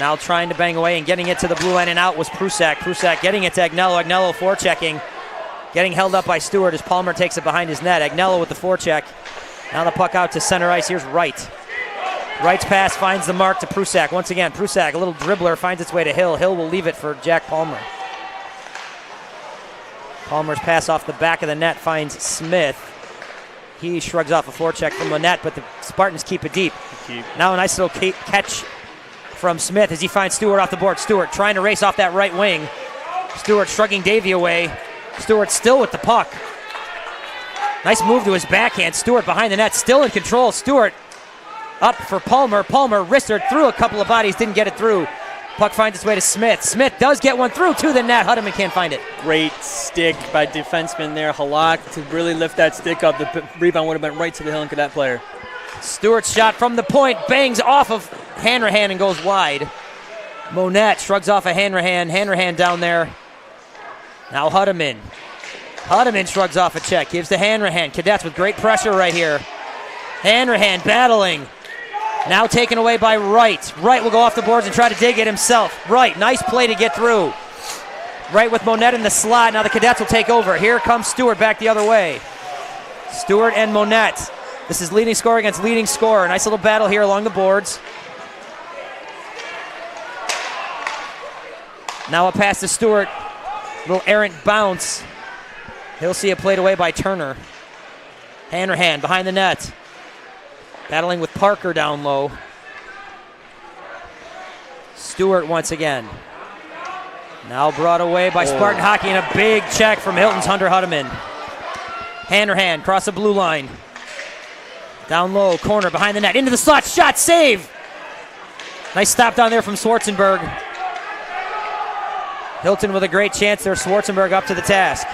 Now trying to bang away and getting it to the blue line and out was Prusak. Prusak getting it to Agnello. Agnello forechecking. Getting held up by Stewart as Palmer takes it behind his net. Agnello with the forecheck. Now the puck out to center ice. Here's Wright. Wright's pass finds the mark to Prusak. Once again, Prusak, a little dribbler, finds its way to Hill. Hill will leave it for Jack Palmer. Palmer's pass off the back of the net finds Smith. He shrugs off a forecheck from Lynette, but the Spartans keep it deep. Now a nice little catch from Smith as he finds Stewart off the board. Stewart trying to race off that right wing. Stewart shrugging Davey away. Stewart still with the puck. Nice move to his backhand. Stewart behind the net, still in control. Stewart up for Palmer. Palmer wristed through a couple of bodies, didn't get it through. Puck finds its way to Smith. Smith does get one through to the net. Hutteman can't find it. Great stick by defenseman there, Halak, to really lift that stick up. The rebound would have been right to the Hill and Cadet player. Stewart's shot from the point bangs off of Hanrahan and goes wide. Monette shrugs off a Hanrahan. Hanrahan down there. Now Hutteman. Hutteman shrugs off a check. Gives to Hanrahan. Cadets with great pressure right here. Hanrahan battling. Now taken away by Wright. Wright will go off the boards and try to dig it himself. Wright, nice play to get through. Wright with Monette in the slot. Now the Cadets will take over. Here comes Stewart back the other way. Stewart and Monette. This is leading scorer against leading scorer. Nice little battle here along the boards. Now a pass to Stewart. Little errant bounce. He'll see it played away by Turner. Hanrahan behind the net. Battling with Parker down low. Stewart once again. Now brought away by Spartan Hockey and a big check from Hilton's Hunter Hutteman. Hanrahan across the blue line. Down low, corner behind the net. Into the slot, shot, save! Nice stop down there from Schwarzenberg. Hilton with a great chance there. Schwarzenberg up to the task.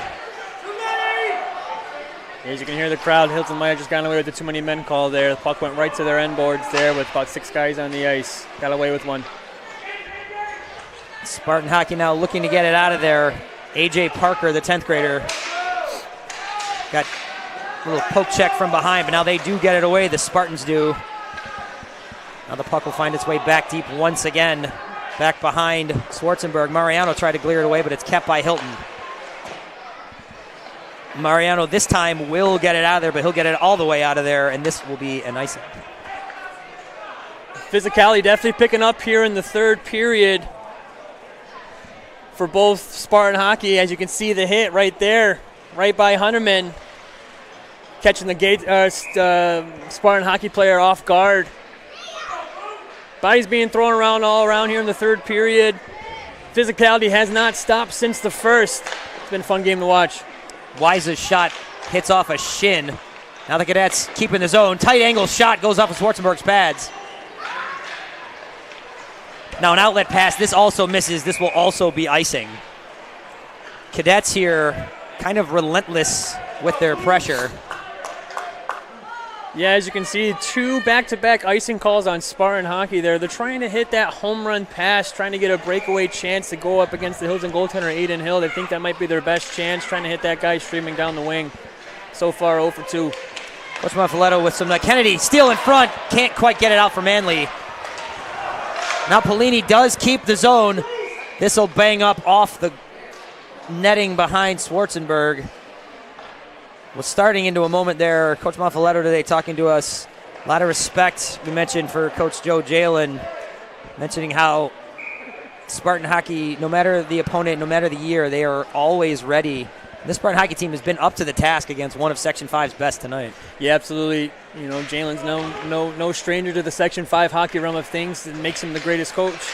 As you can hear the crowd, Hilton might have just gotten away with the too many men call there. The puck went right to their end boards there with about 6 guys on the ice. Got away with one. Spartan Hockey now looking to get it out of there. A.J. Parker, the 10th grader, got a little poke check from behind, but now they do get it away. The Spartans do. Now the puck will find its way back deep once again. Back behind Schwarzenberg. Mariano tried to clear it away, but it's kept by Hilton. Mariano this time will get it out of there, but he'll get it all the way out of there, and this will be an icing. Physicality definitely picking up here in the third period for both Spartan Hockey. As you can see, the hit right there, right by Hunterman, catching the Spartan Hockey player off guard. Bodies being thrown around all around here in the third period. Physicality has not stopped since the first. It's been a fun game to watch. Wise's shot hits off a shin. Now the Cadets keeping the zone. Tight angle shot goes off of Schwarzenberg's pads. Now an outlet pass. This also misses. This will also be icing. Cadets here kind of relentless with their pressure. Yeah, as you can see, 2 back-to-back icing calls on Spartan Hockey there. They're trying to hit that home run pass, trying to get a breakaway chance to go up against the Hilton goaltender, Aiden Hill. They think that might be their best chance, trying to hit that guy streaming down the wing. So far, 0 for 2. Coach Monfiletto with some Kennedy still in front. Can't quite get it out for Manley. Now Polini does keep the zone. This will bang up off the netting behind Schwarzenberg. We're starting into a moment there. Coach Monfiletto today talking to us. A lot of respect, we mentioned, for Coach Joe Jalen, mentioning how Spartan Hockey, no matter the opponent, no matter the year, they are always ready. This Spartan Hockey team has been up to the task against one of Section 5's best tonight. Yeah, absolutely. You know, Jalen's no stranger to the Section 5 hockey realm of things. It makes him the greatest coach.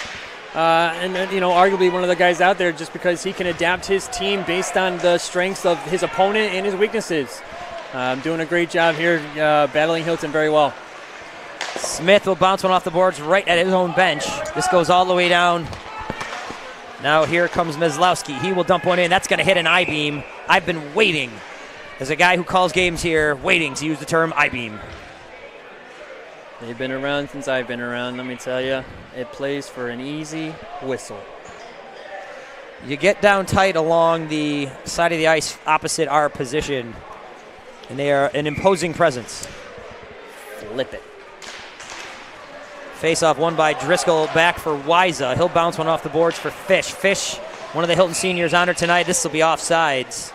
And arguably one of the guys out there, just because he can adapt his team based on the strengths of his opponent and his weaknesses. Doing a great job here, battling Hilton very well. Smith will bounce one off the boards right at his own bench. This goes all the way down. Now here comes Myslowski. He will dump one in. That's going to hit an I-beam. I've been waiting, as a guy who calls games here, waiting to use the term I-beam. They've been around since I've been around, let me tell you. It plays for an easy whistle. You get down tight along the side of the ice opposite our position, and they are an imposing presence. Flip it. Face-off won by Driscoll, back for Wiza. He'll bounce one off the boards for Fish. Fish, one of the Hilton seniors honored tonight. This will be offsides.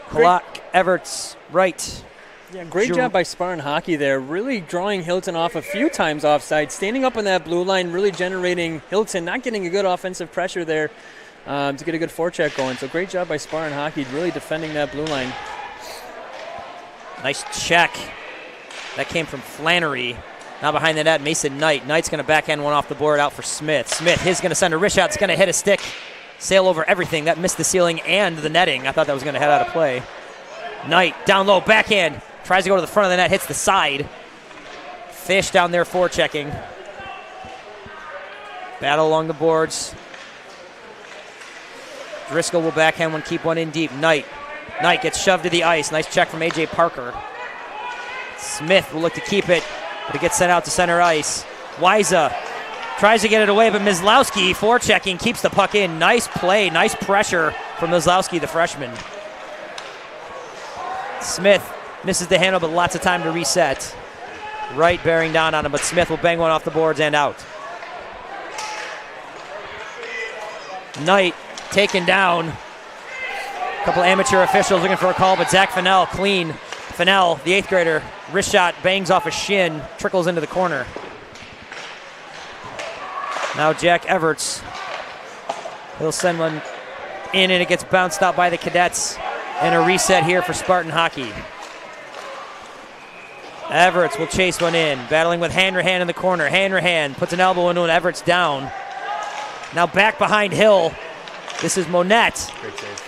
Halak, Everts, right. Yeah, great job by Spartan Hockey there, really drawing Hilton off a few times offside, standing up on that blue line, really generating Hilton, not getting a good offensive pressure there to get a good forecheck going. So great job by Spartan Hockey, really defending that blue line. Nice check. That came from Flannery. Now behind the net, Mason Knight. Knight's going to backhand one off the board out for Smith. Smith, he's going to send a wrist shot. It's going to hit a stick. Sail over everything. That missed the ceiling and the netting. I thought that was going to head out of play. Knight, down low, backhand. Tries to go to the front of the net, hits the side. Fish down there forechecking. Battle along the boards. Driscoll will backhand one, keep one in deep. Knight gets shoved to the ice. Nice check from A.J. Parker. Smith will look to keep it, but it gets sent out to center ice. Wiza tries to get it away, but Myslowski forechecking, keeps the puck in. Nice play, nice pressure from Myslowski, the freshman. Smith misses the handle, but lots of time to reset. Right bearing down on him, but Smith will bang one off the boards and out. Knight taken down. A couple amateur officials looking for a call, but Zach Fennell clean. Fennell, the 8th grader, wrist shot, bangs off a shin, trickles into the corner. Now Jack Everts. He'll send one in, and it gets bounced out by the Cadets. And a reset here for Spartan Hockey. Everts will chase one in, battling with Hanrahan in the corner. Hanrahan puts an elbow into it, Everts down. Now back behind Hill. This is Monette. Great save.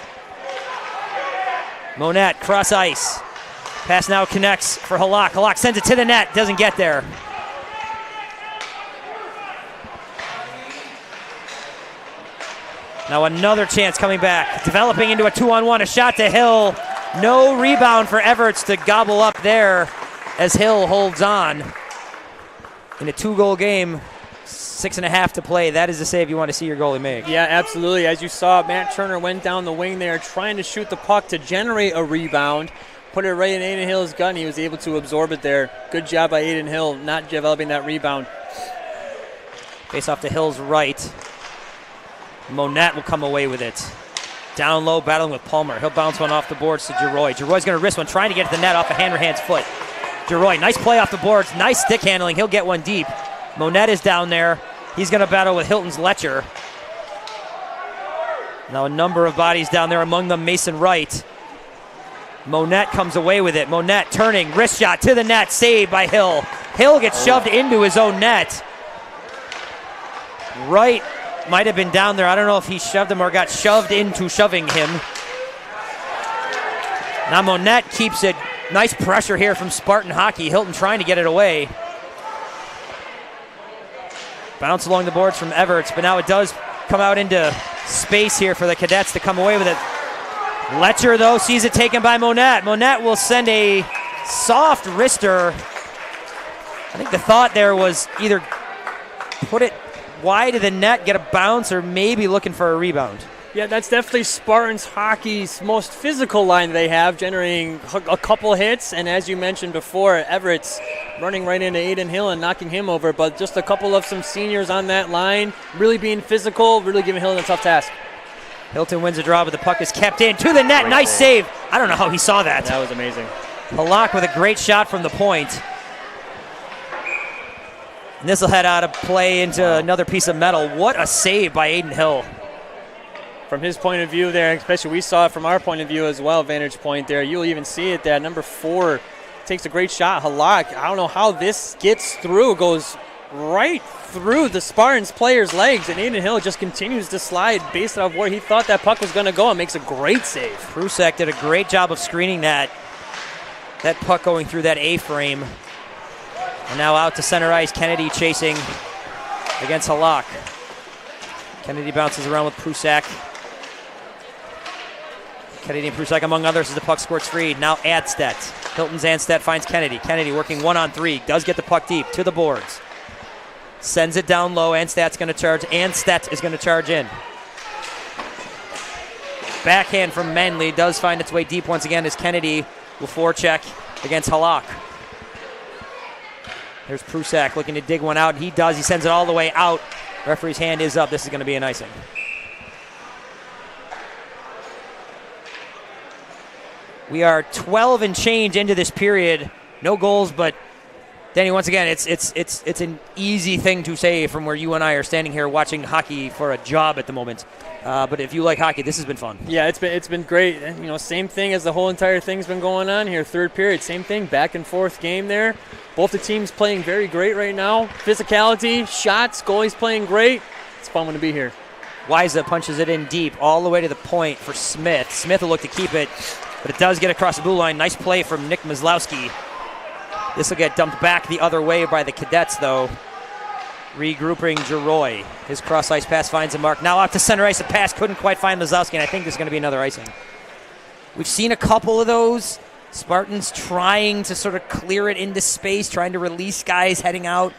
Monette, cross ice. Pass now connects for Halak. Halak sends it to the net, doesn't get there. Now another chance coming back, developing into a 2-on-1, a shot to Hill. No rebound for Everts to gobble up there as Hill holds on. In a 2-goal game, 6.5 to play. That is the save you want to see your goalie make. Yeah, absolutely. As you saw, Matt Turner went down the wing there trying to shoot the puck to generate a rebound. Put it right in Aiden Hill's gun. He was able to absorb it there. Good job by Aiden Hill not developing that rebound. Face off to Hill's right. Monette will come away with it. Down low, battling with Palmer. He'll bounce one off the boards to Giroy. Giroy's going to wrist one, trying to get to the net off of Hanrahan's foot. Giroy, nice play off the boards. Nice stick handling. He'll get one deep. Monette is down there. He's going to battle with Hilton's Letcher. Now a number of bodies down there, among them Mason Wright. Monette comes away with it. Monette turning, wrist shot to the net, saved by Hill. Hill gets shoved into his own net. Wright might have been down there. I don't know if he shoved him or got shoved into shoving him. Now Monette keeps it. Nice pressure here from Spartan Hockey. Hilton trying to get it away. Bounce along the boards from Everts, but now it does come out into space here for the Cadets to come away with it. Letcher, though, sees it taken by Monette. Monette will send a soft wrister. I think the thought there was either put it wide of the net, get a bounce, or maybe looking for a rebound. Yeah, that's definitely Spartans hockey's most physical line they have, generating a couple hits. And as you mentioned before, Everett's running right into Aiden Hill and knocking him over. But just a couple of some seniors on that line, really being physical, really giving Hilton a tough task. Hilton wins a draw, but the puck is kept in to the net. Great nice save. I don't know how he saw that. That was amazing. Halak with a great shot from the point. And this will head out of play into another piece of metal. What a save by Aiden Hill. From his point of view there, especially we saw it from our point of view as well, vantage point there. You'll even see it there. Number 4 takes a great shot. Halak, I don't know how this gets through, goes right through the Spartans player's legs, and Aiden Hill just continues to slide based off where he thought that puck was going to go and makes a great save. Prusak did a great job of screening that puck going through that A-frame. And now out to center ice, Kennedy chasing against Halak. Kennedy bounces around with Prusak. Kennedy and Prusak, among others, as the puck squirts free. Now Adstedt. Hilton's Adstedt finds Kennedy. Kennedy working 1-on-3. Does get the puck deep to the boards. Sends it down low. Adstedt's going to charge. Adstedt is going to charge in. Backhand from Manley does find its way deep once again as Kennedy will forecheck against Halak. There's Prusak looking to dig one out. He does. He sends it all the way out. Referee's hand is up. This is going to be an icing. We are 12 and change into this period. No goals, but Danny, once again, it's an easy thing to say from where you and I are standing here watching hockey for a job at the moment. But if you like hockey, this has been fun. Yeah, it's been great. You know, same thing as the whole entire thing's been going on here. Third period, same thing, back and forth game there. Both the teams playing very great right now. Physicality, shots, goalies playing great. It's fun to be here. Wiza punches it in deep all the way to the point for Smith. Smith will look to keep it, but it does get across the blue line. Nice play from Nick Mazlowski. This will get dumped back the other way by the Cadets, though. Regrouping Giroy. His cross-ice pass finds a mark. Now out to center ice. The pass couldn't quite find Mazlowski, and I think there's going to be another icing. We've seen a couple of those. Spartans trying to sort of clear it into space, trying to release guys heading out.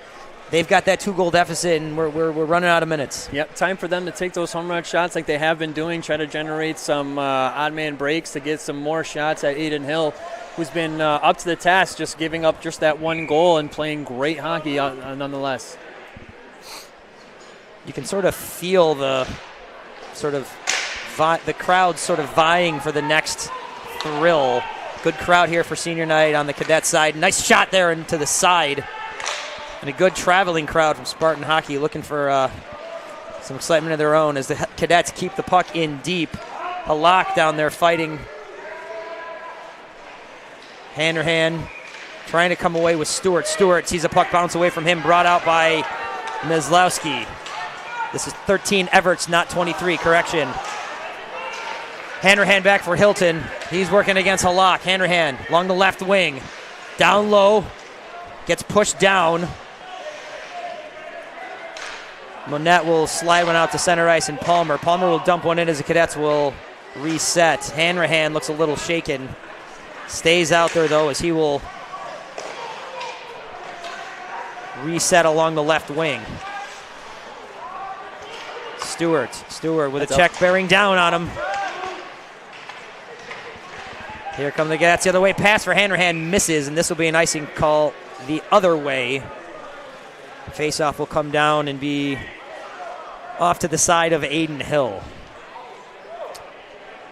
They've got that 2-goal deficit, and we're running out of minutes. Yep, time for them to take those home run shots like they have been doing, try to generate some odd man breaks to get some more shots at Aiden Hill, who's been up to the task, just giving up just that one goal and playing great hockey nonetheless. You can sort of feel the crowd sort of vying for the next thrill. Good crowd here for senior night on the Cadet side. Nice shot there into the side. And a good traveling crowd from Spartan Hockey looking for some excitement of their own as the Cadets keep the puck in deep. Halak down there fighting. Hand trying to come away with Stewart. Stewart sees a puck bounce away from him, brought out by Mazlowski. This is 13 Everts, not 23. Correction. Hanrahan back for Hilton. He's working against Halak. Hanrahan along the left wing. Down low. Gets pushed down. Monette will slide one out to center ice, and Palmer will dump one in as the Cadets will reset. Hanrahan looks a little shaken. Stays out there, though, as he will reset along the left wing. Stewart with a check bearing down on him. Here come the Cadets the other way. Pass for Hanrahan misses, and this will be an icing call the other way. Face-off will come down and be off to the side of Aiden Hill.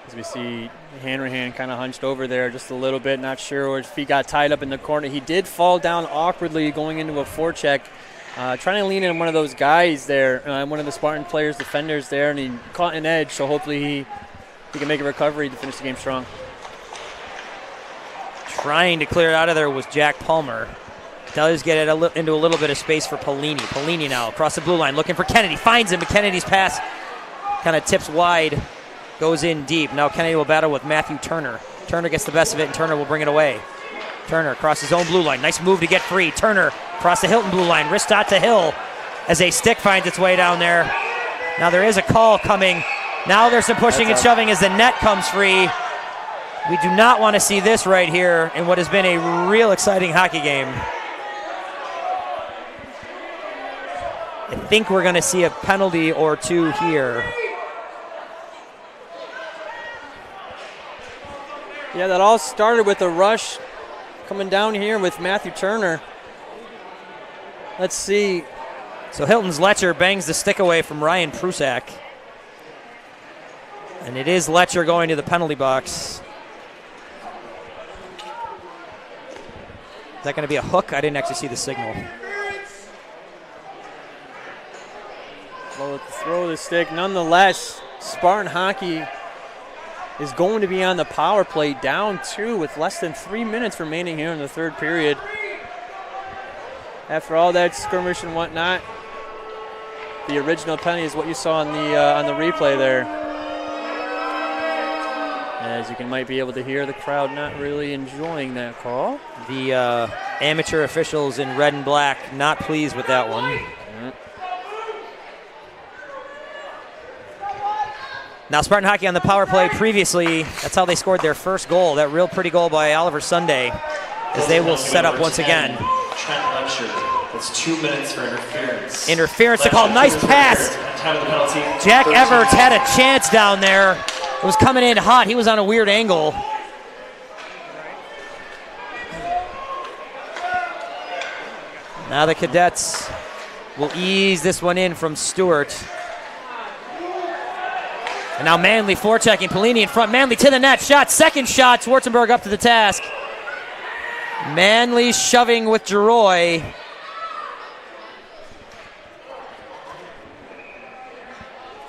As we see Hanrahan kind of hunched over there just a little bit, not sure if he got tied up in the corner. He did fall down awkwardly going into a forecheck, trying to lean in one of those guys there, one of the Spartan players, defenders there, and he caught an edge, so hopefully he can make a recovery to finish the game strong. Trying to clear it out of there was Jack Palmer. Does get it into a little bit of space for Polini. Polini now across the blue line looking for Kennedy. Finds him, but Kennedy's pass kind of tips wide, goes in deep. Now Kennedy will battle with Matthew Turner. Turner gets the best of it, and Turner will bring it away. Turner across his own blue line. Nice move to get free. Turner across the Hilton blue line. Wrist shot to Hill as a stick finds its way down there. Now there is a call coming. Now there's some pushing and shoving as the net comes free. We do not want to see this right here in what has been a real exciting hockey game. I think we're going to see a penalty or two here. Yeah, that all started with a rush coming down here with Matthew Turner. Let's see. So Hilton's Letcher bangs the stick away from Ryan Prusak. And it is Letcher going to the penalty box. Is that going to be a hook? I didn't actually see the signal. Well, throw the stick. Nonetheless, Spartan hockey is going to be on the power play, down 2 with less than 3 minutes remaining here in the third period. After all that skirmish and whatnot, the original penalty is what you saw on the replay there. As you might be able to hear, the crowd not really enjoying that call. The amateur officials in red and black not pleased with that one. Now Spartan hockey on the power play previously, that's how they scored their first goal. That real pretty goal by Oliver Sunday, as they will set up once again. Trent Lemcher, that's 2 minutes for interference. Interference to call, nice pass. Time of the penalty. Jack Everts had a chance down there. It was coming in hot, he was on a weird angle. Now the Cadets will ease this one in from Stewart. And now Manley forechecking, Polini in front, Manley to the net, shot, second shot, Schwarzenberg up to the task. Manley shoving with Geroy.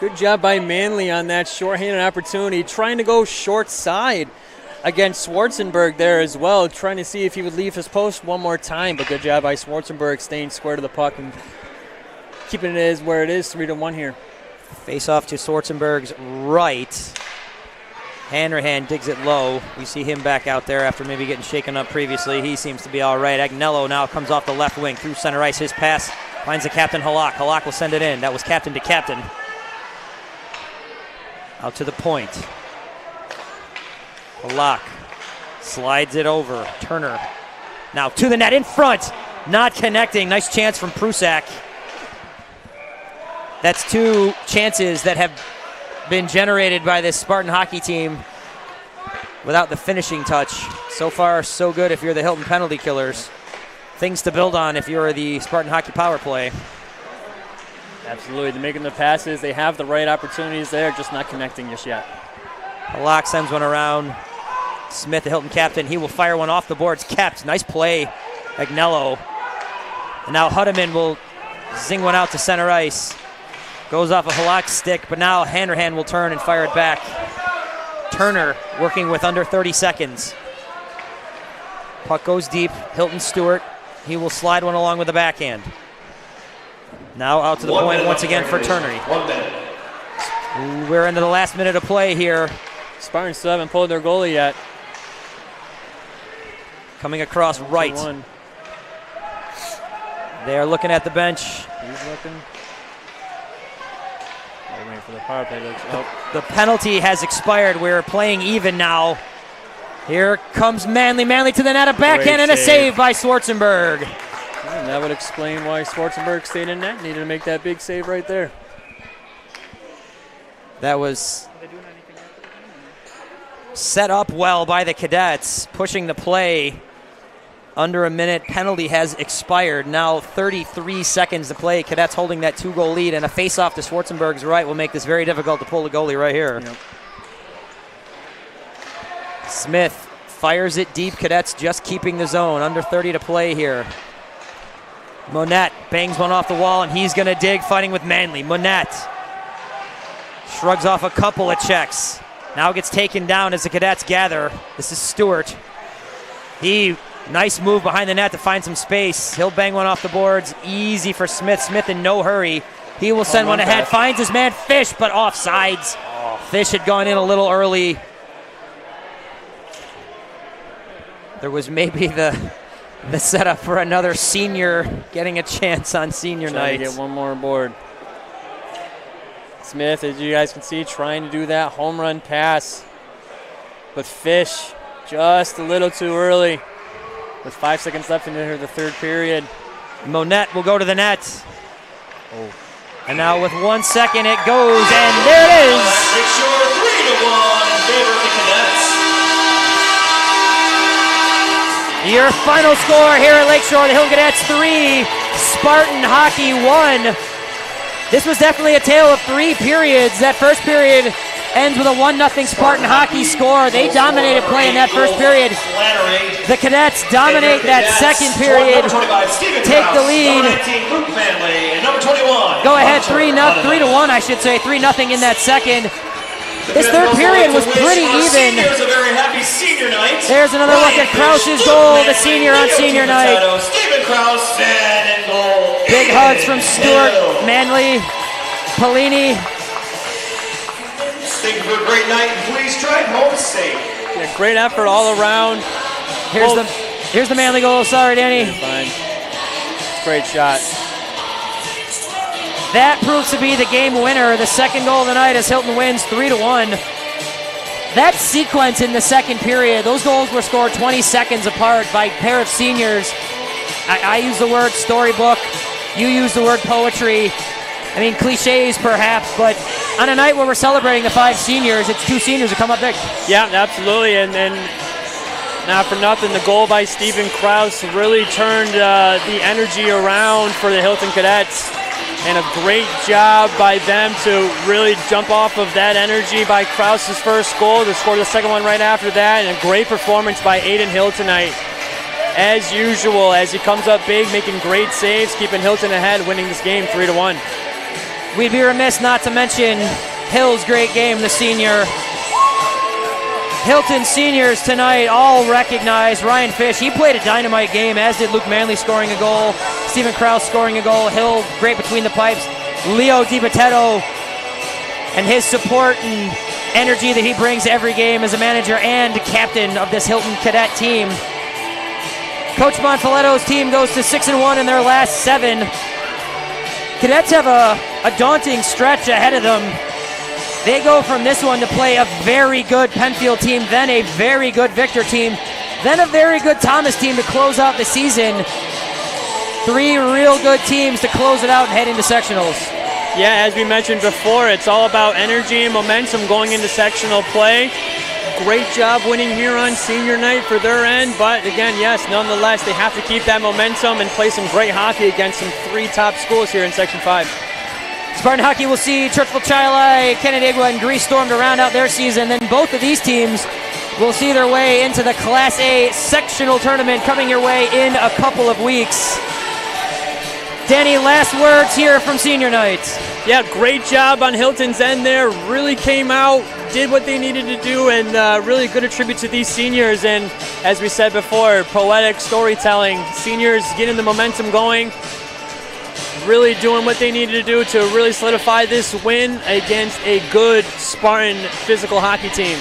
Good job by Manley on that shorthanded opportunity, trying to go short side against Schwarzenberg there as well, trying to see if he would leave his post one more time, but good job by Schwarzenberg staying square to the puck and keeping it as where it is, 3-1 here. Face off to Schwarzenberg's right. Hanrahan digs it low. We see him back out there after maybe getting shaken up previously. He seems to be all right. Agnello now comes off the left wing through center ice. His pass finds the captain, Halak. Halak will send it in. That was captain to captain. Out to the point. Halak slides it over. Turner now to the net in front. Not connecting. Nice chance from Prusak. That's 2 chances that have been generated by this Spartan hockey team without the finishing touch. So far, so good if you're the Hilton penalty killers. Things to build on if you're the Spartan hockey power play. Absolutely. They're making the passes. They have the right opportunities there, just not connecting just yet. Halak sends one around. Smith, the Hilton captain, he will fire one off the boards. Kept. Nice play. Agnello. And now Hudeman will zing one out to center ice. Goes off a Halak's stick, but now Hanrahan will turn and fire it back. Turner working with under 30 seconds. Puck goes deep. Hilton Stewart, he will slide one along with the backhand. Now out to the point once again for Turner. 1 minute. We're into the last minute of play here. Spartans still haven't pulled their goalie yet. Coming across right. They are looking at the bench. He's looking. Waiting for the power play. The penalty has expired. We're playing even now. Here comes Manley. Manley to the net, a backhand and a save by Schwarzenberg. And that would explain why Schwarzenberg stayed in net. Needed to make that big save right there. That was set up well by the Cadets, pushing the play Under a minute. Penalty has expired. Now 33 seconds to play. Cadets holding that 2-goal lead, and a face-off to Schwarzenberg's right will make this very difficult to pull the goalie right here. Yep. Smith fires it deep. Cadets just keeping the zone. Under 30 to play here. Monette bangs one off the wall, and he's going to dig, fighting with Manley. Monette shrugs off a couple of checks. Now gets taken down as the Cadets gather. This is Stewart. Nice move behind the net to find some space. He'll bang one off the boards. Easy for Smith. Smith in no hurry. He will send one ahead. Finds his man Fish, but offsides. Fish had gone in a little early. There was maybe the setup for another senior getting a chance on senior night. Get one more aboard. Smith, as you guys can see, trying to do that home run pass. But Fish just a little too early. With 5 seconds left in the third period. Monette will go to the net. And now with 1 second it goes, and there it is. Lakeshore 3-1 in favor of the Cadets. Your final score here at Lakeshore, the Hilton Cadets 3, Spartan Hockey 1. This was definitely a tale of 3 periods. That first period ends with a 1-0 Spartan Hockey score. They dominated play in that first period. The Cadets dominate that second period, take the lead. Go ahead 3-1, I should say, 3-0 in that second. This third period was pretty even. There's another look at Krause's goal, the senior on senior night. Big hugs from Stewart, Manley, Polini. Thank you for a great night, and please drive home safe. Yeah, great effort all around. Here's the Manley goal. Sorry, Danny. Fine. Great shot. That proves to be the game winner. The second goal of the night as Hilton wins 3-1. That sequence in the second period, those goals were scored 20 seconds apart by a pair of seniors. I use the word storybook. You use the word poetry. I mean, cliches perhaps, but on a night where we're celebrating the 5 seniors, it's 2 seniors who come up big. Yeah, absolutely, and not for nothing, the goal by Stephen Krause really turned the energy around for the Hilton Cadets, and a great job by them to really jump off of that energy by Krause's first goal to score the second one right after that, and a great performance by Aiden Hill tonight. As usual, as he comes up big, making great saves, keeping Hilton ahead, winning this game 3-1. We'd be remiss not to mention Hill's great game, the senior. Hilton seniors tonight all recognized. Ryan Fish, he played a dynamite game, as did Luke Manley scoring a goal. Stephen Krause scoring a goal. Hill, great between the pipes. Leo DiBattista and his support and energy that he brings every game as a manager and captain of this Hilton Cadet team. Coach Monfiletto's team goes to 6-1 in their last 7. Cadets have a daunting stretch ahead of them. They go from this one to play a very good Penfield team, then a very good Victor team, then a very good Thomas team to close out the season. 3 real good teams to close it out and head into sectionals. Yeah, as we mentioned before, it's all about energy and momentum going into sectional play. Great job winning here on senior night for their end, but again, yes, nonetheless, they have to keep that momentum and play some great hockey against some 3 top schools here in Section 5. Spartan Hockey will see Churchville Chilai, Canandaigua, and Greece Storm to round out their season. Then both of these teams will see their way into the Class A sectional tournament coming your way in a couple of weeks. Danny, last words here from senior night. Yeah, great job on Hilton's end there. Really came out, did what they needed to do, and really good a tribute to these seniors. And as we said before, poetic storytelling. Seniors getting the momentum going, really doing what they needed to do to really solidify this win against a good Spartan physical hockey team.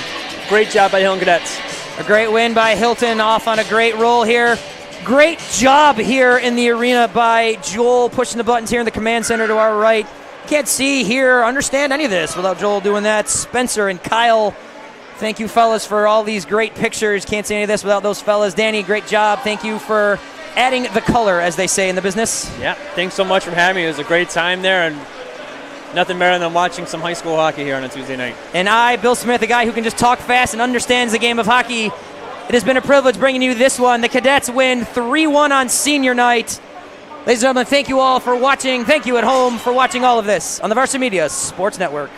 Great job by the Hilton Cadets. A great win by Hilton, off on a great roll here. Great job here in the arena by Joel, pushing the buttons here in the command center to our right. Can't see, hear, understand any of this without Joel doing that. Spencer and Kyle, thank you fellas for all these great pictures. Can't see any of this without those fellas. Danny, great job. Thank you for adding the color, as they say in the business. Yeah, thanks so much for having me. It was a great time there, and nothing better than watching some high school hockey here on a Tuesday night. And I, Bill Smith, a guy who can just talk fast and understands the game of hockey, It has been a privilege bringing you this one. The Cadets win 3-1 on senior night. Ladies and gentlemen, thank you all for watching. Thank you at home for watching all of this on the Varsity Media Sports Network.